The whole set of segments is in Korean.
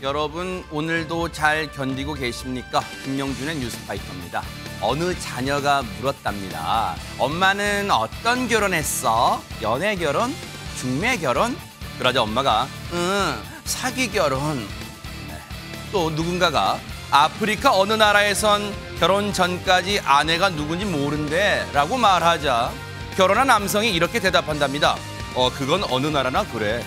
여러분 오늘도 잘 견디고 계십니까? 김명준의 뉴스파이터입니다. 어느 자녀가 물었답니다. 엄마는 어떤 결혼했어? 연애 결혼? 중매 결혼? 그러자 엄마가 사기 결혼. 또 누군가가 아프리카 어느 나라에선 결혼 전까지 아내가 누군지 모른대 라고 말하자 결혼한 남성이 이렇게 대답한답니다. 그건 어느 나라나 그래.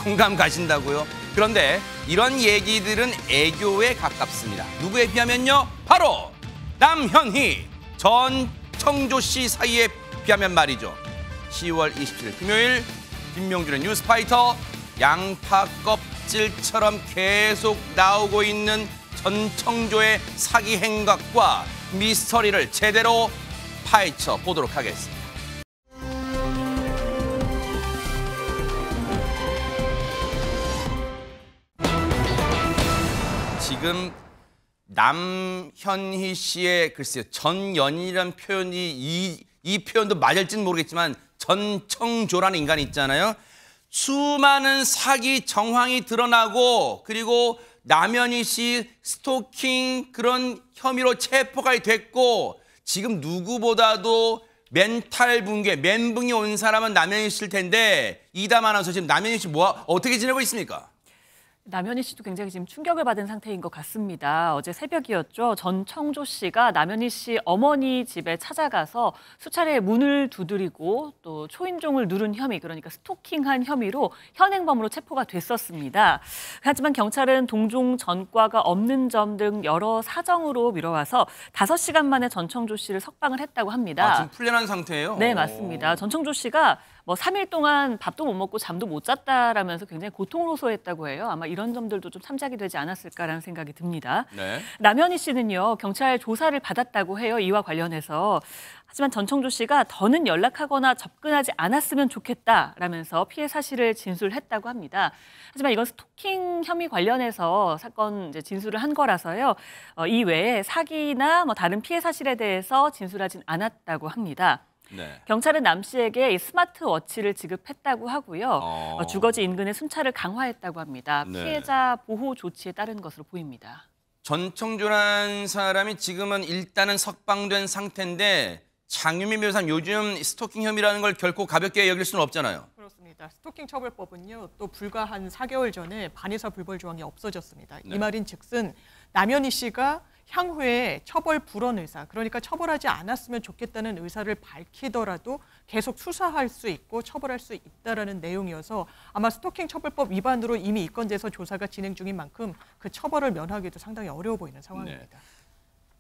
공감 가신다고요? 그런데 이런 얘기들은 애교에 가깝습니다. 누구에 비하면요? 바로 남현희 전 청조 씨 사이에 비하면 말이죠. 10월 27일 금요일 김명준의 뉴스파이터. 양파 껍질처럼 계속 나오고 있는 전 청조의 사기 행각과 미스터리를 제대로 파헤쳐 보도록 하겠습니다. 지금 남현희 씨의 글쎄요, 전 연인이라는 표현이 이 표현도 맞을지는 모르겠지만 전청조라는 인간이 있잖아요. 수많은 사기 정황이 드러나고 그리고 남현희 씨 스토킹 그런 혐의로 체포가 됐고 지금 누구보다도 멘탈 붕괴, 멘붕이 온 사람은 남현희 씨일 텐데 이담 아나운서 지금 남현희 씨 어떻게 지내고 있습니까? 남현희 씨도 굉장히 지금 충격을 받은 상태인 것 같습니다. 어제 새벽이었죠. 전 청조 씨가 남현희 씨 어머니 집에 찾아가서 수차례 문을 두드리고 또 초인종을 누른 혐의, 그러니까 스토킹한 혐의로 현행범으로 체포가 됐었습니다. 하지만 경찰은 동종 전과가 없는 점 등 여러 사정으로 미뤄와서 5시간 만에 전 청조 씨를 석방을 했다고 합니다. 지금 풀려난 상태예요? 네, 맞습니다. 전 청조 씨가 3일 동안 밥도 못 먹고 잠도 못 잤다라면서 굉장히 고통을 호소했다고 해요. 아마 이런 점들도 좀 참작이 되지 않았을까라는 생각이 듭니다. 네. 남현희 씨는요, 경찰 조사를 받았다고 해요. 이와 관련해서. 하지만 전 청조 씨가 더는 연락하거나 접근하지 않았으면 좋겠다라면서 피해 사실을 진술했다고 합니다. 하지만 이건 스토킹 혐의 관련해서 사건 이제 진술을 한 거라서요. 이 외에 사기나 다른 피해 사실에 대해서 진술하진 않았다고 합니다. 네. 경찰은 남 씨에게 스마트워치를 지급했다고 하고요. 주거지 인근의 순찰을 강화했다고 합니다. 네. 피해자 보호 조치에 따른 것으로 보입니다. 전청조라는 사람이 지금은 일단은 석방된 상태인데 장유미 변호사님, 요즘 스토킹 혐의라는 걸 결코 가볍게 여길 수는 없잖아요. 그렇습니다. 스토킹 처벌법은요, 또 불과 한 4개월 전에 반의사 불벌 조항이 없어졌습니다. 네. 이 말인 즉슨 남현희 씨가 향후에 처벌 불원 의사, 그러니까 처벌하지 않았으면 좋겠다는 의사를 밝히더라도 계속 수사할 수 있고 처벌할 수 있다라는 내용이어서 아마 스토킹 처벌법 위반으로 이미 이 건에서 조사가 진행 중인 만큼 그 처벌을 면하기도 상당히 어려워 보이는 상황입니다. 네.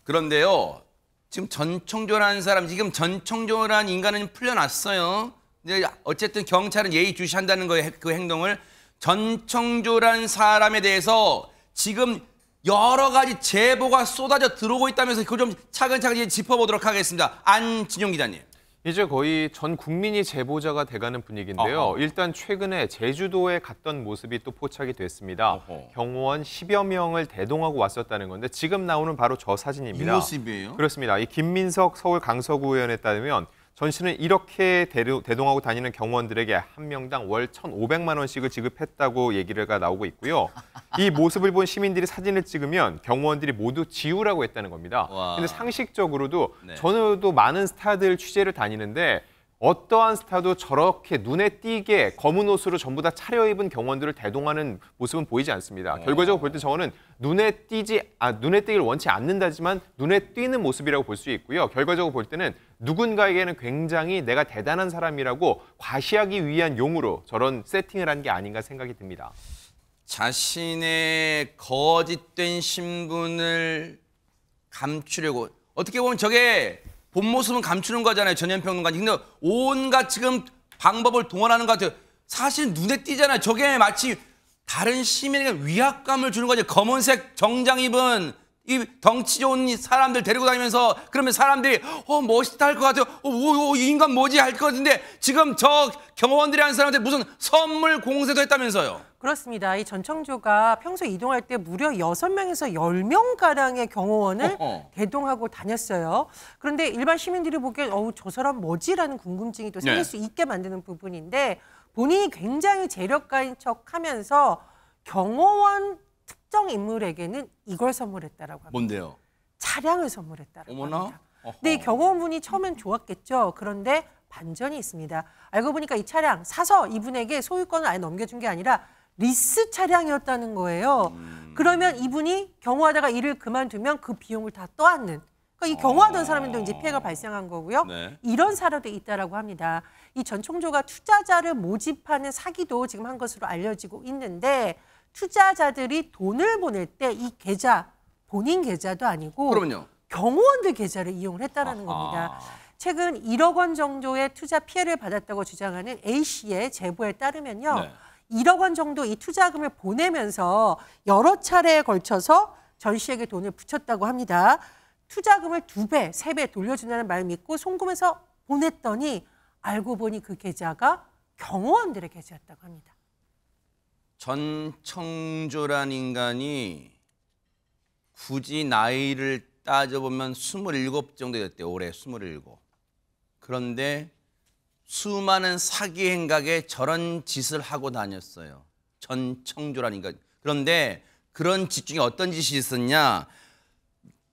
그런데요, 지금 전청조라는 사람, 지금 전청조라는 인간은 풀려났어요. 근데 어쨌든 경찰은 예의주시한다는 거예요, 그 행동을. 전청조라는 사람에 대해서 지금 여러 가지 제보가 쏟아져 들어오고 있다면서 그걸 좀 차근차근 짚어보도록 하겠습니다. 안진용 기자님. 이제 거의 전 국민이 제보자가 돼가는 분위기인데요. 일단 최근에 제주도에 갔던 모습이 또 포착이 됐습니다. 경호원 10여 명을 대동하고 왔었다는 건데 지금 나오는 바로 저 사진입니다. 이 모습이에요? 그렇습니다. 이 김민석 서울 강서구 의원에 따르면 전 씨는 이렇게 대동하고 다니는 경호원들에게 한 명당 월 1,500만 원씩을 지급했다고 얘기가 나오고 있고요. 이 모습을 본 시민들이 사진을 찍으면 경호원들이 모두 지우라고 했다는 겁니다. 근데 상식적으로도 저도 많은 스타들 취재를 다니는데 어떠한 스타도 저렇게 눈에 띄게 검은 옷으로 전부 다 차려입은 경호원들을 대동하는 모습은 보이지 않습니다. 결과적으로 볼 때 저거는 눈에 띄길 원치 않는다지만 눈에 띄는 모습이라고 볼 수 있고요. 결과적으로 볼 때는 누군가에게는 굉장히 내가 대단한 사람이라고 과시하기 위한 용으로 저런 세팅을 한 게 아닌가 생각이 듭니다. 자신의 거짓된 신분을 감추려고, 어떻게 보면 저게 본 모습은 감추는 거잖아요, 전현평론가님. 근데 온갖 지금 방법을 동원하는 것 같아요. 사실 눈에 띄잖아요. 저게 마치 다른 시민에게 위압감을 주는 거죠. 검은색 정장 입은 이 덩치 좋은 사람들 데리고 다니면서 그러면 사람들이 멋있다 할 것 같아요. 이 인간 뭐지 할 것 같은데 지금 저 경호원들이 하는 사람한테 무슨 선물 공세도 했다면서요. 그렇습니다. 이 전청조가 평소 이동할 때 무려 6명에서 10명가량의 경호원을 대동하고 다녔어요. 그런데 일반 시민들이 보기엔 저 사람 뭐지라는 궁금증이 또 생길 수 있게 만드는 부분인데 본인이 굉장히 재력가인 척하면서 경호원 특정 인물에게는 이걸 선물했다라고 합니다. 뭔데요? 차량을 선물했다라고 어머나. 합니다. 어허. 근데 이 경호원분이 처음엔 좋았겠죠. 그런데 반전이 있습니다. 알고 보니까 이 차량 사서 이분에게 소유권을 아예 넘겨준 게 아니라 리스 차량이었다는 거예요. 그러면 이분이 경호하다가 일을 그만두면 그 비용을 다 떠안는. 그러니까 이 경호하던 사람인데 이제 피해가 발생한 거고요. 네. 이런 사례도 있다라고 합니다. 이 전 총조가 투자자를 모집하는 사기도 지금 한 것으로 알려지고 있는데 투자자들이 돈을 보낼 때 이 계좌 본인 계좌도 아니고 그러면요. 경호원들 계좌를 이용을 했다라는 아하. 겁니다. 최근 1억 원 정도의 투자 피해를 받았다고 주장하는 A 씨의 제보에 따르면요. 네. 1억 원 정도 이 투자금을 보내면서 여러 차례에 걸쳐서 전 씨에게 돈을 붙였다고 합니다. 투자금을 2배, 3배 돌려준다는 말 믿고 송금해서 보냈더니 알고 보니 그 계좌가 경호원들의 계좌였다고 합니다. 전청조란 인간이 굳이 나이를 따져보면 27 정도 됐대요. 올해 27. 그런데 수많은 사기 행각에 저런 짓을 하고 다녔어요. 전청조란 인간. 그런데 그런 짓 중에 어떤 짓이 있었냐?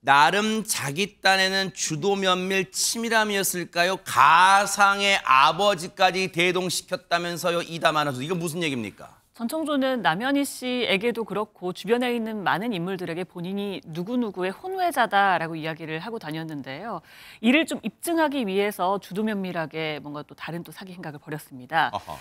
나름 자기 딴에는 주도 면밀 치밀함이었을까요? 가상의 아버지까지 대동시켰다면서요. 이담하면서. 이거 무슨 얘기입니까? 전청조는 남현희 씨에게도 그렇고 주변에 있는 많은 인물들에게 본인이 누구누구의 혼외자다라고 이야기를 하고 다녔는데요. 이를 좀 입증하기 위해서 주도면밀하게 뭔가 또 다른 또 사기 행각을 벌였습니다. 아하.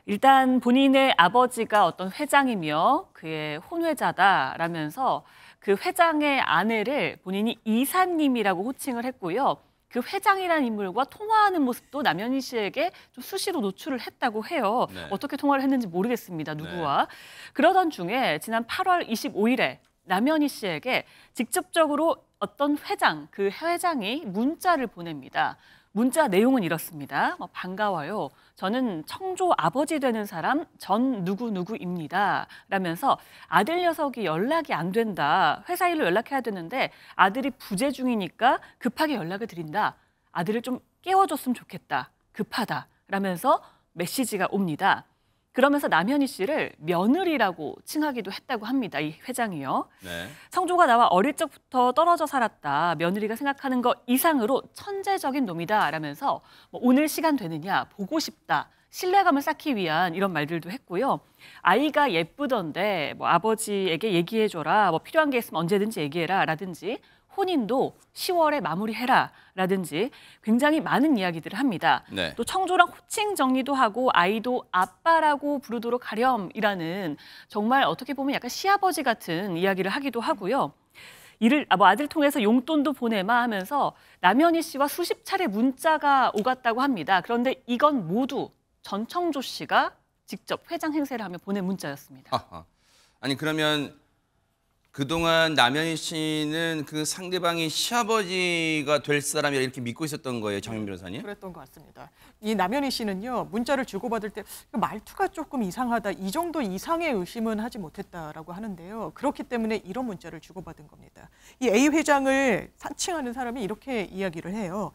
일단 본인의 아버지가 어떤 회장이며 그의 혼외자다라면서 그 회장의 아내를 본인이 이사님이라고 호칭을 했고요. 그 회장이라는 인물과 통화하는 모습도 남현희 씨에게 좀 수시로 노출을 했다고 해요. 네. 어떻게 통화를 했는지 모르겠습니다. 누구와. 그러던 중에 지난 8월 25일에 남현희 씨에게 직접적으로 어떤 회장, 그 회장이 문자를 보냅니다. 문자 내용은 이렇습니다. 반가워요. 저는 청조 아버지 되는 사람 전 누구누구입니다. 라면서 아들 녀석이 연락이 안 된다. 회사 일로 연락해야 되는데 아들이 부재 중이니까 급하게 연락을 드린다. 아들을 좀 깨워줬으면 좋겠다. 급하다. 라면서 메시지가 옵니다. 그러면서 남현희 씨를 며느리라고 칭하기도 했다고 합니다. 이 회장이요. 네. 청조가 나와 어릴 적부터 떨어져 살았다. 며느리가 생각하는 것 이상으로 천재적인 놈이다. 라면서 오늘 시간 되느냐, 보고 싶다. 신뢰감을 쌓기 위한 이런 말들도 했고요. 아이가 예쁘던데 아버지에게 얘기해줘라. 필요한 게 있으면 언제든지 얘기해라. 라든지 혼인도 10월에 마무리해라. 라든지 굉장히 많은 이야기들을 합니다. 네. 또 청조랑 호칭 정리도 하고 아이도 아빠라고 부르도록 하렴이라는 정말 어떻게 보면 약간 시아버지 같은 이야기를 하기도 하고요. 이를 아들 통해서 용돈도 보내마 하면서 남현희 씨와 수십 차례 문자가 오갔다고 합니다. 그런데 이건 모두 전청조 씨가 직접 회장 행세를 하며 보낸 문자였습니다. 아하. 아니 그러면 그동안 남현희 씨는 그 상대방이 시아버지가 될 사람이라 이렇게 믿고 있었던 거예요, 정윤 변호사님? 그랬던 것 같습니다. 이 남현희 씨는요, 문자를 주고받을 때 말투가 조금 이상하다, 이 정도 이상의 의심은 하지 못했다라고 하는데요. 그렇기 때문에 이런 문자를 주고받은 겁니다. 이 A 회장을 사칭하는 사람이 이렇게 이야기를 해요.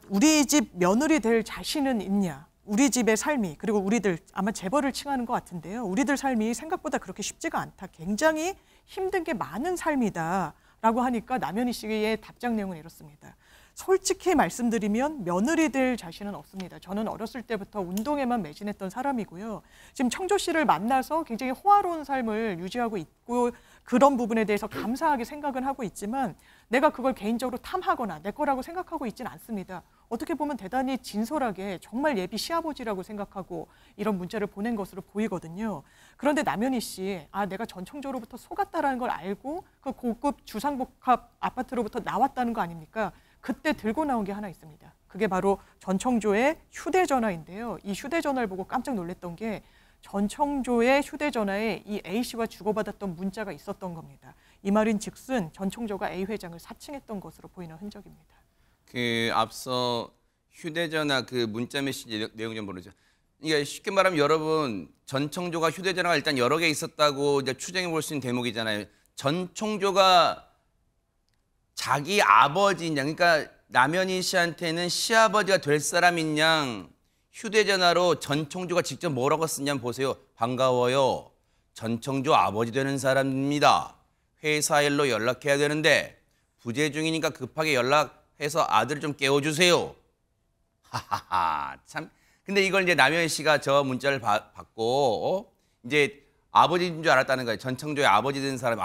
우리 집 며느리 될 자신은 있냐? 우리 집의 삶이, 그리고 우리들 아마 재벌을 칭하는 것 같은데요. 우리들 삶이 생각보다 그렇게 쉽지가 않다. 굉장히 힘든 게 많은 삶이다라고 하니까 남현희 씨의 답장 내용은 이렇습니다. 솔직히 말씀드리면 며느리 될 자신은 없습니다. 저는 어렸을 때부터 운동에만 매진했던 사람이고요. 지금 청조 씨를 만나서 굉장히 호화로운 삶을 유지하고 있고 그런 부분에 대해서 감사하게 생각은 하고 있지만 내가 그걸 개인적으로 탐하거나 내 거라고 생각하고 있지는 않습니다. 어떻게 보면 대단히 진솔하게 정말 예비 시아버지라고 생각하고 이런 문자를 보낸 것으로 보이거든요. 그런데 남현희 씨, 내가 전청조로부터 속았다라는 걸 알고 그 고급 주상복합 아파트로부터 나왔다는 거 아닙니까? 그때 들고 나온 게 하나 있습니다. 그게 바로 전청조의 휴대전화인데요. 이 휴대전화를 보고 깜짝 놀랐던 게 전청조의 휴대전화에 이 A 씨와 주고받았던 문자가 있었던 겁니다. 이 말인 즉슨 전청조가 A 회장을 사칭했던 것으로 보이는 흔적입니다. 그 앞서 휴대전화 그 문자 메시지 내용 좀 보내죠. 그러니까 쉽게 말하면 여러분 전청조가 휴대전화가 일단 여러 개 있었다고 이제 추정해 볼 수 있는 대목이잖아요. 전청조가 자기 아버지인 양, 그러니까 남현희 씨한테는 시아버지가 될 사람인 양 휴대전화로 전청조가 직접 뭐라고 쓰냐면 보세요. 반가워요. 전청조 아버지 되는 사람입니다. 회사 일로 연락해야 되는데 부재 중이니까 급하게 연락해서 아들을 좀 깨워주세요. 하하하 참. 근데 이걸 이제 남현 씨가 저 문자를 받고 이제 아버지인 줄 알았다는 거예요. 전청조의 아버지 된 사람.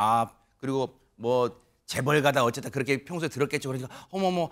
그리고 뭐 재벌 가다 어쨌든 그렇게 평소에 들었겠죠. 그러니까 어머머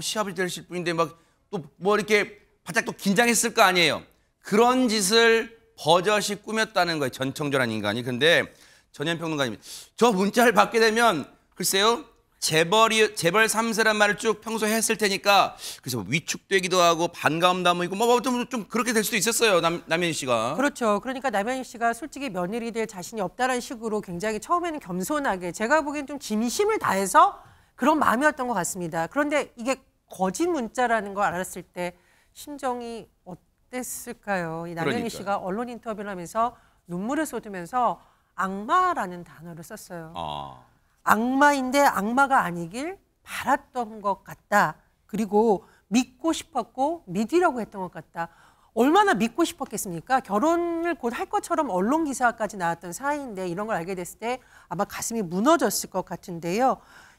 시아버지 되실 분인데 막 또 뭐 이렇게 바짝 또 긴장했을 거 아니에요. 그런 짓을 버젓이 꾸몄다는 거예요. 전청조라는 인간이. 근데 전현평론가님 저 문자를 받게 되면 글쎄요. 재벌 3세란 말을 쭉 평소에 했을 테니까 그래서 위축되기도 하고 반가움도 하고 좀 그렇게 될 수도 있었어요. 남현희 씨가. 그렇죠. 그러니까 남현희 씨가 솔직히 며느리 될 자신이 없다는 식으로 굉장히 처음에는 겸손하게 제가 보기엔 좀 진심을 다해서 그런 마음이었던 것 같습니다. 그런데 이게 거짓 문자라는 걸 알았을 때 심정이 어땠을까요? 이 남현희 그러니까요. 씨가 언론 인터뷰를 하면서 눈물을 쏟으면서 악마라는 단어를 썼어요. 악마인데 악마가 아니길 바랐던 것 같다. 그리고 믿고 싶었고 믿으려고 했던 것 같다. 얼마나 믿고 싶었겠습니까? 결혼을 곧 할 것처럼 언론 기사까지 나왔던 사이인데 이런 걸 알게 됐을 때 아마 가슴이 무너졌을 것 같은데요.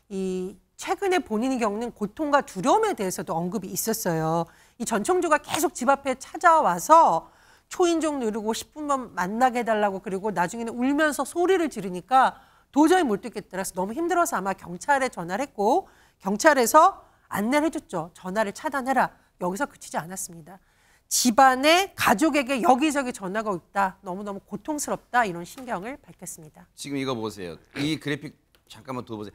이 최근에 본인이 겪는 고통과 두려움에 대해서도 언급이 있었어요. 이 전청조가 계속 집 앞에 찾아와서 초인종 누르고 10분만 만나게 해달라고 그리고 나중에는 울면서 소리를 지르니까 도저히 못 듣겠더라서 너무 힘들어서 아마 경찰에 전화를 했고 경찰에서 안내를 해줬죠. 전화를 차단해라. 여기서 그치지 않았습니다. 집안의 가족에게 여기저기 전화가 있다. 너무너무 고통스럽다. 이런 심경을 밝혔습니다. 지금 이거 보세요. 이 그래픽 잠깐만 더 보세요.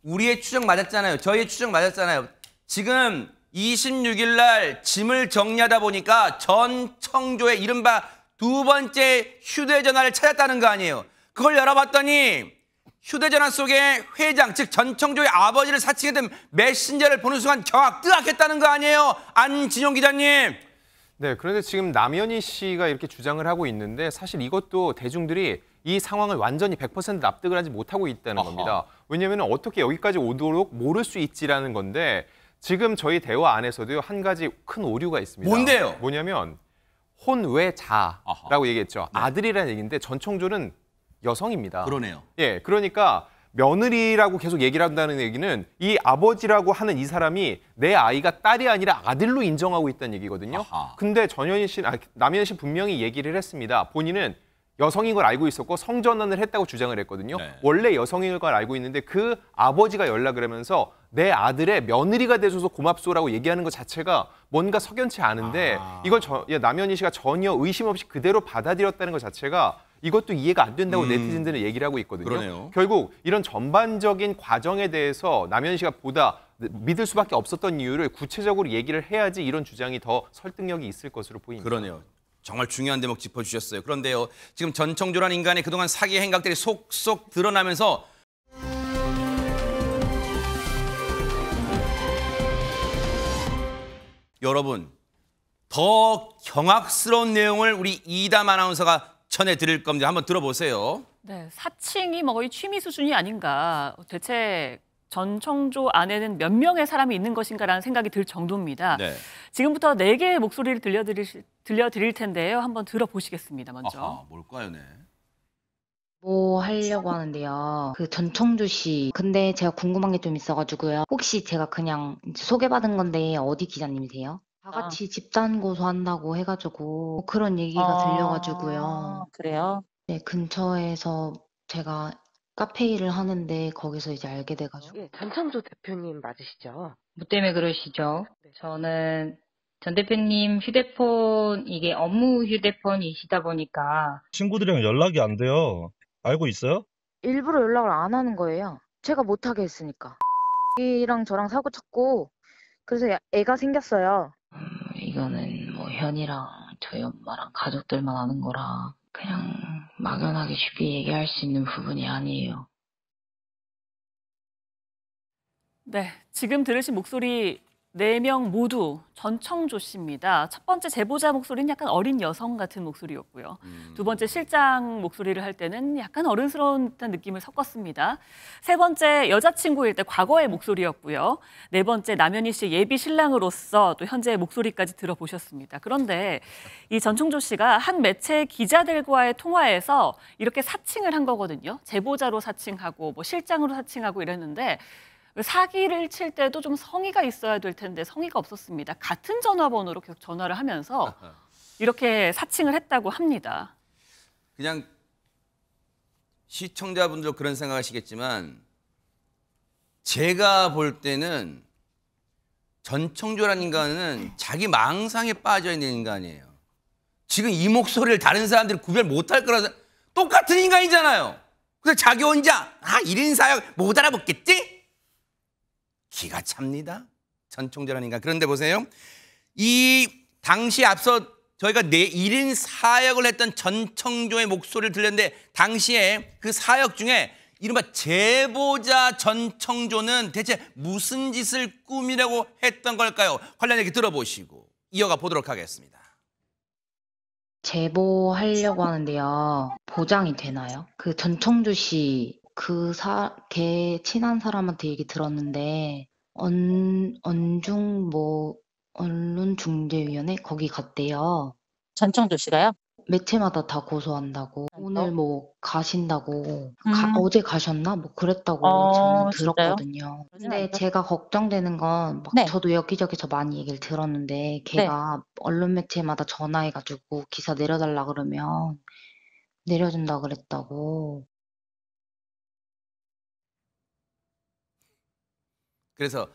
우리의 추정 맞았잖아요. 저희의 추정 맞았잖아요. 지금 26일 날 짐을 정리하다 보니까 전청조의 이른바 두 번째 휴대전화를 찾았다는 거 아니에요. 그걸 열어봤더니 휴대전화 속에 회장, 즉 전청조의 아버지를 사칭했던 메신저를 보는 순간 경악 뜨악했다는 거 아니에요. 안진용 기자님. 네, 그런데 지금 남현희 씨가 이렇게 주장을 하고 있는데 사실 이것도 대중들이 이 상황을 완전히 100% 납득을 하지 못하고 있다는 겁니다. 왜냐하면 어떻게 여기까지 오도록 모를 수 있지라는 건데 지금 저희 대화 안에서도요 한 가지 큰 오류가 있습니다. 뭔데요? 뭐냐면 혼외자라고 얘기했죠. 네. 아들이라는 얘기인데 전청조는 여성입니다. 그러네요. 예, 그러니까 며느리라고 계속 얘기를 한다는 얘기는 이 아버지라고 하는 이 사람이 내 아이가 딸이 아니라 아들로 인정하고 있다는 얘기거든요. 근데 남현희 씨 분명히 얘기를 했습니다. 본인은 여성인 걸 알고 있었고 성전환을 했다고 주장을 했거든요. 네. 원래 여성인 걸 알고 있는데 그 아버지가 연락을 하면서 내 아들의 며느리가 돼줘서 고맙소라고 얘기하는 것 자체가 뭔가 석연치 않은데 이걸 남현희 씨가 전혀 의심 없이 그대로 받아들였다는 것 자체가 이것도 이해가 안 된다고 네티즌들은 얘기를 하고 있거든요. 그러네요. 결국 이런 전반적인 과정에 대해서 남현희 씨가 보다 믿을 수밖에 없었던 이유를 구체적으로 얘기를 해야지 이런 주장이 더 설득력이 있을 것으로 보입니다. 그러네요. 정말 중요한 대목 짚어주셨어요. 그런데요, 지금 전청조라는 인간의 그동안 사기 행각들이 속속 드러나면서 여러분, 더 경악스러운 내용을 우리 이담 아나운서가 전해드릴 겁니다. 한번 들어보세요. 네, 사칭이 거의 취미 수준이 아닌가. 대체 전청조 안에는 몇 명의 사람이 있는 것인가라는 생각이 들 정도입니다. 네. 지금부터 4개의 목소리를 들려드릴 텐데요. 한번 들어보시겠습니다. 먼저. 뭘까요, 네? 뭐 하려고 하는데요. 그 전청조 씨. 근데 제가 궁금한 게 좀 있어가지고요. 혹시 제가 그냥 소개받은 건데 어디 기자님이세요? 다 같이 집단 고소한다고 해가지고 그런 얘기가 들려가지고요. 그래요? 네, 근처에서 제가 카페 일을 하는데 거기서 이제 알게 돼가지고. 예, 전청조 대표님 맞으시죠? 뭐 때문에 그러시죠? 저는 전 대표님 휴대폰, 이게 업무 휴대폰이시다 보니까. 친구들이랑 연락이 안 돼요. 알고 있어요? 일부러 연락을 안 하는 거예요. 제가 못하게 했으니까. 이랑 저랑 사고 쳤고 그래서 애가 생겼어요. 이거는 뭐 현이랑 저희 엄마랑 가족들만 아는 거라 그냥 막연하게 쉽게 얘기할 수 있는 부분이 아니에요. 네, 지금 들으신 목소리 4명 모두 전청조 씨입니다. 첫 번째 제보자 목소리는 약간 어린 여성 같은 목소리였고요. 두 번째 실장 목소리를 할 때는 약간 어른스러운 듯한 느낌을 섞었습니다. 세 번째 여자친구일 때 과거의 목소리였고요. 네 번째 남현희 씨 예비 신랑으로서 또 현재의 목소리까지 들어보셨습니다. 그런데 이 전청조 씨가 한 매체 기자들과의 통화에서 이렇게 사칭을 한 거거든요. 제보자로 사칭하고 뭐 실장으로 사칭하고 이랬는데 사기를 칠 때도 좀 성의가 있어야 될 텐데 성의가 없었습니다. 같은 전화번호로 계속 전화를 하면서 이렇게 사칭을 했다고 합니다. 그냥 시청자분들 그런 생각하시겠지만 제가 볼 때는 전청조라는 인간은 자기 망상에 빠져 있는 인간이에요. 지금 이 목소리를 다른 사람들이 구별 못할 거라서 똑같은 인간이잖아요. 그래서 자기 혼자 1인 사역 못 알아듣겠지? 기가 찹니다. 전청조라는 인간. 그런데 보세요. 이 당시 앞서 저희가 1인 사역을 했던 전청조의 목소리를 들렸는데 당시에 그 사역 중에 이른바 제보자 전청조는 대체 무슨 짓을 꾸미려고 했던 걸까요? 관련 얘기 들어보시고 이어가 보도록 하겠습니다. 제보하려고 하는데요. 보장이 되나요? 그 전청조 씨 걔 친한 사람한테 얘기 들었는데 언론중재위원회 거기 갔대요. 전청조 씨가요? 매체마다 다 고소한다고. 오늘 뭐 가신다고. 어제 가셨나? 뭐 그랬다고 저는 진짜요? 들었거든요. 근데 제가 걱정되는 건 막 네. 저도 여기저기서 많이 얘기를 들었는데 걔가 언론 매체마다 전화해가지고 기사 내려달라 그러면 내려준다 그랬다고. 그래서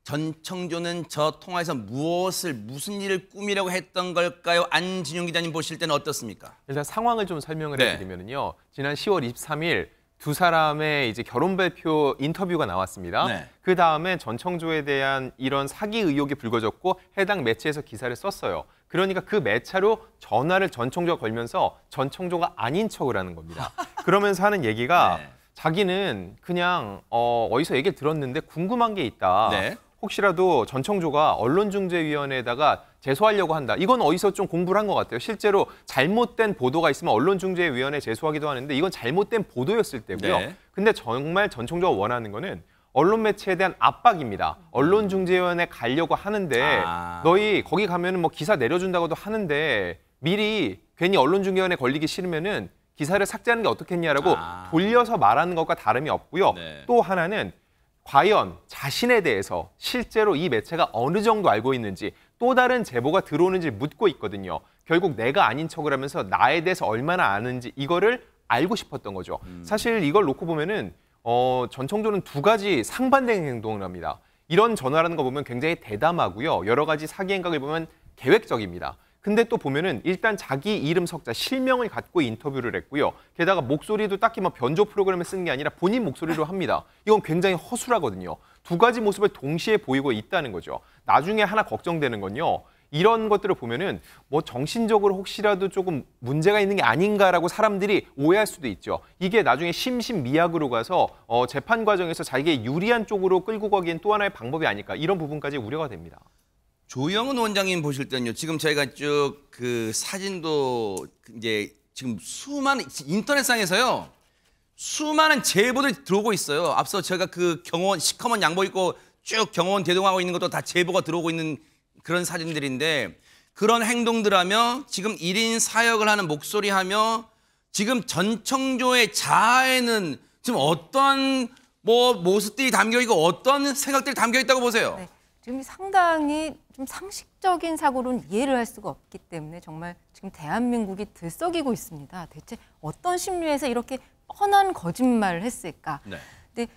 전청조는 저 통화에서 무슨 일을 꾸미려고 했던 걸까요? 안진용 기자님 보실 때는 어떻습니까? 일단 상황을 좀 설명을 네. 해드리면요. 지난 10월 23일 두 사람의 이제 결혼 발표 인터뷰가 나왔습니다. 네. 그 다음에 전청조에 대한 이런 사기 의혹이 불거졌고 해당 매체에서 기사를 썼어요. 그러니까 그 매체로 전화를 전청조가 걸면서 전청조가 아닌 척을 하는 겁니다. 그러면서 하는 얘기가 네. 자기는 그냥 어디서 얘기를 들었는데 궁금한 게 있다. 네. 혹시라도 전청조가 언론중재위원회에다가 제소하려고 한다. 이건 어디서 좀 공부를 한 것 같아요. 실제로 잘못된 보도가 있으면 언론중재위원회에 제소하기도 하는데 이건 잘못된 보도였을 때고요. 네. 근데 정말 전청조가 원하는 거는 언론 매체에 대한 압박입니다. 언론중재위원회 가려고 하는데 너희 거기 가면은 뭐 기사 내려준다고도 하는데 미리 괜히 언론중재위원회 걸리기 싫으면은 기사를 삭제하는 게 어떻겠냐라고 돌려서 말하는 것과 다름이 없고요. 네. 또 하나는 과연 자신에 대해서 실제로 이 매체가 어느 정도 알고 있는지 또 다른 제보가 들어오는지 묻고 있거든요. 결국 내가 아닌 척을 하면서 나에 대해서 얼마나 아는지 이거를 알고 싶었던 거죠. 사실 이걸 놓고 보면은 전청조는 두 가지 상반된 행동을 합니다. 이런 전화라는 거 보면 굉장히 대담하고요. 여러 가지 사기 행각을 보면 계획적입니다. 근데 또 보면은 일단 자기 이름 석자, 실명을 갖고 인터뷰를 했고요. 게다가 목소리도 딱히 뭐 변조 프로그램을 쓰는 게 아니라 본인 목소리로 합니다. 이건 굉장히 허술하거든요. 두 가지 모습을 동시에 보이고 있다는 거죠. 나중에 하나 걱정되는 건요. 이런 것들을 보면은 뭐 정신적으로 혹시라도 조금 문제가 있는 게 아닌가라고 사람들이 오해할 수도 있죠. 이게 나중에 심신미약으로 가서 재판 과정에서 자기의 유리한 쪽으로 끌고 가기엔 또 하나의 방법이 아닐까. 이런 부분까지 우려가 됩니다. 조영은 원장님 보실 때는요. 지금 저희가 쭉 그 사진도 이제 지금 수많은 인터넷상에서요. 수많은 제보들이 들어오고 있어요. 앞서 제가 그 경호원 시커먼 양복 입고 쭉 경호원 대동하고 있는 것도 다 제보가 들어오고 있는 그런 사진들인데 그런 행동들 하며 지금 1인 사역을 하는 목소리 하며 지금 전청조의 자아에는 지금 어떤 뭐 모습들이 담겨 있고 어떤 생각들이 담겨 있다고 보세요? 네. 지금 상당히 좀 상식적인 사고로는 이해를 할 수가 없기 때문에 정말 지금 대한민국이 들썩이고 있습니다. 대체 어떤 심리에서 이렇게 뻔한 거짓말을 했을까? 네. 근데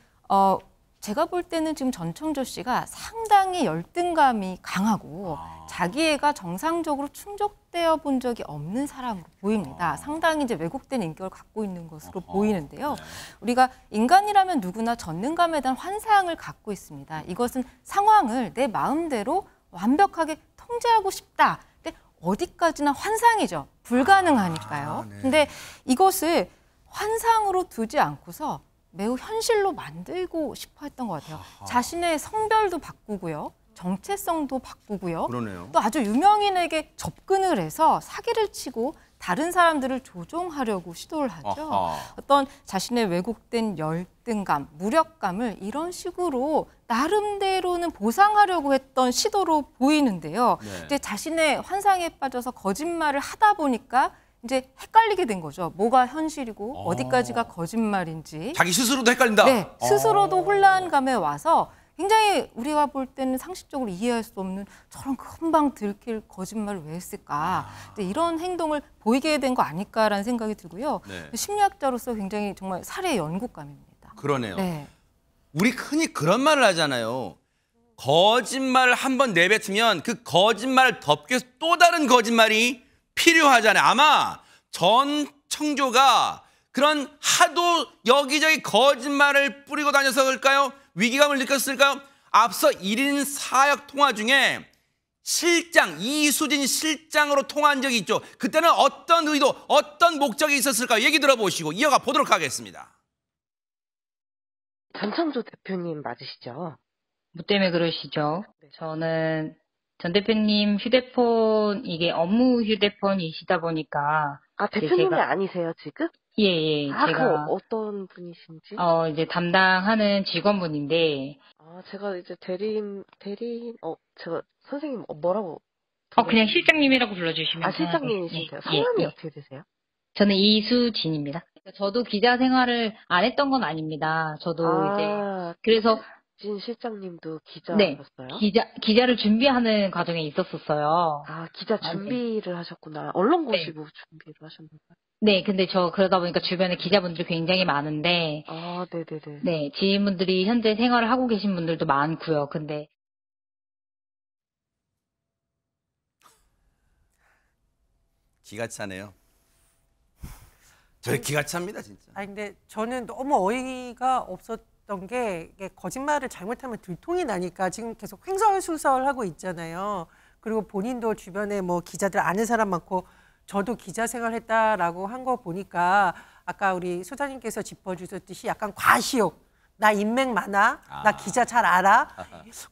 제가 볼 때는 지금 전청조 씨가 상당히 열등감이 강하고 자기애가 정상적으로 충족되어 본 적이 없는 사람으로 보입니다. 상당히 이제 왜곡된 인격을 갖고 있는 것으로 보이는데요. 우리가 인간이라면 누구나 전능감에 대한 환상을 갖고 있습니다. 이것은 상황을 내 마음대로 완벽하게 통제하고 싶다. 근데 어디까지나 환상이죠. 불가능하니까요. 근데 이것을 환상으로 두지 않고서 매우 현실로 만들고 싶어 했던 것 같아요. 자신의 성별도 바꾸고요. 정체성도 바꾸고요. 그러네요. 또 아주 유명인에게 접근을 해서 사기를 치고 다른 사람들을 조종하려고 시도를 하죠. 아하. 어떤 자신의 왜곡된 열등감, 무력감을 이런 식으로 나름대로는 보상하려고 했던 시도로 보이는데요. 네. 이제 자신의 환상에 빠져서 거짓말을 하다 보니까 이제 헷갈리게 된 거죠. 뭐가 현실이고 어디까지가 거짓말인지. 자기 스스로도 헷갈린다. 네, 스스로도 혼란감에 와서 굉장히 우리가 볼 때는 상식적으로 이해할 수 없는 저런 금방 들킬 거짓말을 왜 했을까. 이런 행동을 보이게 된 거 아닐까라는 생각이 들고요. 네. 심리학자로서 굉장히 정말 살해 연구감입니다. 그러네요. 네. 우리 흔히 그런 말을 하잖아요. 거짓말을 한번 내뱉으면 그 거짓말을 덮기 위해서 또 다른 거짓말이 필요하잖아요. 아마 전 청조가 그런 하도 여기저기 거짓말을 뿌리고 다녀서 그럴까요? 위기감을 느꼈을까요? 앞서 1인 4역 통화 중에 실장, 이수진 실장으로 통화한 적이 있죠. 그때는 어떤 의도, 어떤 목적이 있었을까요? 얘기 들어보시고 이어가 보도록 하겠습니다. 전창조 대표님 맞으시죠? 뭐 때문에 그러시죠? 저는 전 대표님 휴대폰, 이게 업무 휴대폰이시다 보니까. 아, 대표님이 제가, 아니세요, 지금? 예, 아, 제가. 그 어떤 분이신지? 이제 담당하는 직원분인데. 아, 제가 이제 제가 선생님 뭐라고? 그냥 실장님이라고 불러주시면. 아, 실장님이신데요. 성함이 어떻게 되세요? 저는 이수진입니다. 저도 기자 생활을 안 했던 건 아닙니다. 저도 이제. 그래서. 진 실장님도 기자였어요? 네, 기자를 준비하는 과정에 있었었어요. 아, 기자 준비를 하셨구나. 언론고시부 준비를 하셨나봐요. 네, 근데 저 그러다 보니까 주변에 기자분들이 굉장히 많은데. 아, 네네네. 네, 지인분들이 현재 생활을 하고 계신 분들도 많고요. 근데. 기가 차네요. 저희 기가 찹니다, 진짜. 근데 저는 너무 어이가 없었던 게 이게 거짓말을 잘못하면 들통이 나니까 지금 계속 횡설수설하고 있잖아요. 그리고 본인도 주변에 뭐 기자들 아는 사람 많고 저도 기자 생활했다라고 한 거 보니까 아까 우리 소장님께서 짚어주셨듯이 약간 과시욕. 나 인맥 많아. 나 기자 잘 알아.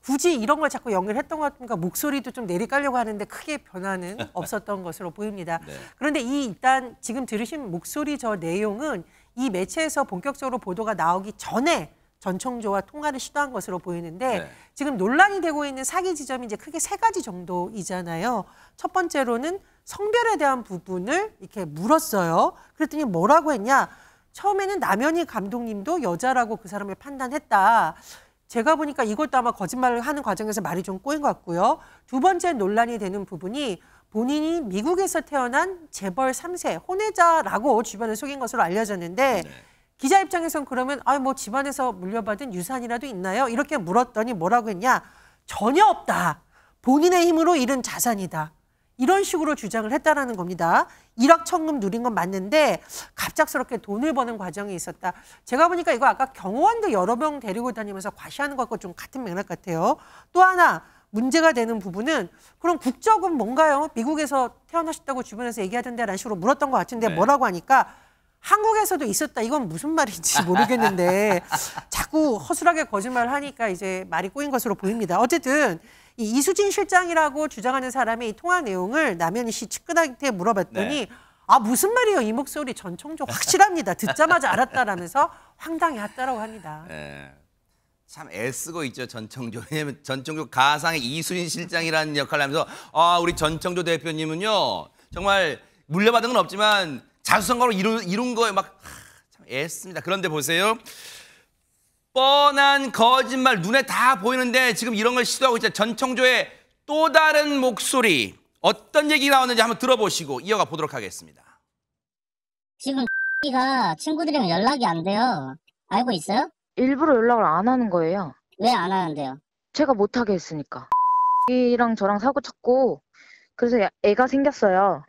굳이 이런 걸 자꾸 연결했던 것 같으니까 목소리도 좀 내리깔려고 하는데 크게 변화는 없었던 것으로 보입니다. 네. 그런데 일단 지금 들으신 목소리 저 내용은 이 매체에서 본격적으로 보도가 나오기 전에 전청조와 통화를 시도한 것으로 보이는데 네. 지금 논란이 되고 있는 사기 지점이 이제 크게 3가지 정도이잖아요. 첫 번째로는 성별에 대한 부분을 이렇게 물었어요. 그랬더니 뭐라고 했냐? 처음에는 남현희 감독님도 여자라고 그 사람을 판단했다. 제가 보니까 이것도 아마 거짓말을 하는 과정에서 말이 좀 꼬인 것 같고요. 두 번째 논란이 되는 부분이 본인이 미국에서 태어난 재벌 3세 혼외자라고 주변에 속인 것으로 알려졌는데 네. 기자 입장에선 그러면 뭐 집안에서 물려받은 유산이라도 있나요? 이렇게 물었더니 뭐라고 했냐? 전혀 없다. 본인의 힘으로 잃은 자산이다. 이런 식으로 주장을 했다라는 겁니다. 일확천금 누린 건 맞는데 갑작스럽게 돈을 버는 과정이 있었다. 제가 보니까 이거 아까 경호원도 여러 명 데리고 다니면서 과시하는 것과 좀 같은 맥락 같아요. 또 하나 문제가 되는 부분은 그럼 국적은 뭔가요? 미국에서 태어나셨다고 주변에서 얘기하던데 라는 식으로 물었던 것 같은데 네. 뭐라고 하니까 한국에서도 있었다. 이건 무슨 말인지 모르겠는데 자꾸 허술하게 거짓말을 하니까 이제 말이 꼬인 것으로 보입니다. 어쨌든 이 이수진 실장이라고 주장하는 사람이 이 통화 내용을 남현희 씨 측근한테 물어봤더니 네. 무슨 말이에요? 이 목소리 전청조 확실합니다. 듣자마자 알았다라면서 황당해했다라고 합니다. 네. 참 애쓰고 있죠, 전청조. 왜냐면 전청조 가상의 이수진 실장이라는 역할을 하면서 우리 전청조 대표님은요 정말 물려받은 건 없지만 자수성가로 이룬 거에 막 참 애씁니다. 그런데 보세요. 뻔한 거짓말 눈에 다 보이는데 지금 이런 걸 시도하고 있죠. 전청조의 또 다른 목소리 어떤 얘기 나왔는지 한번 들어보시고 이어가 보도록 하겠습니다. 지금 가 친구들이랑 연락이 안 돼요. 알고 있어요? 일부러 연락을 안 하는 거예요. 왜 안 하는데요? 제가 못하게 했으니까. 이랑 저랑 사고 쳤고 그래서 애가 생겼어요.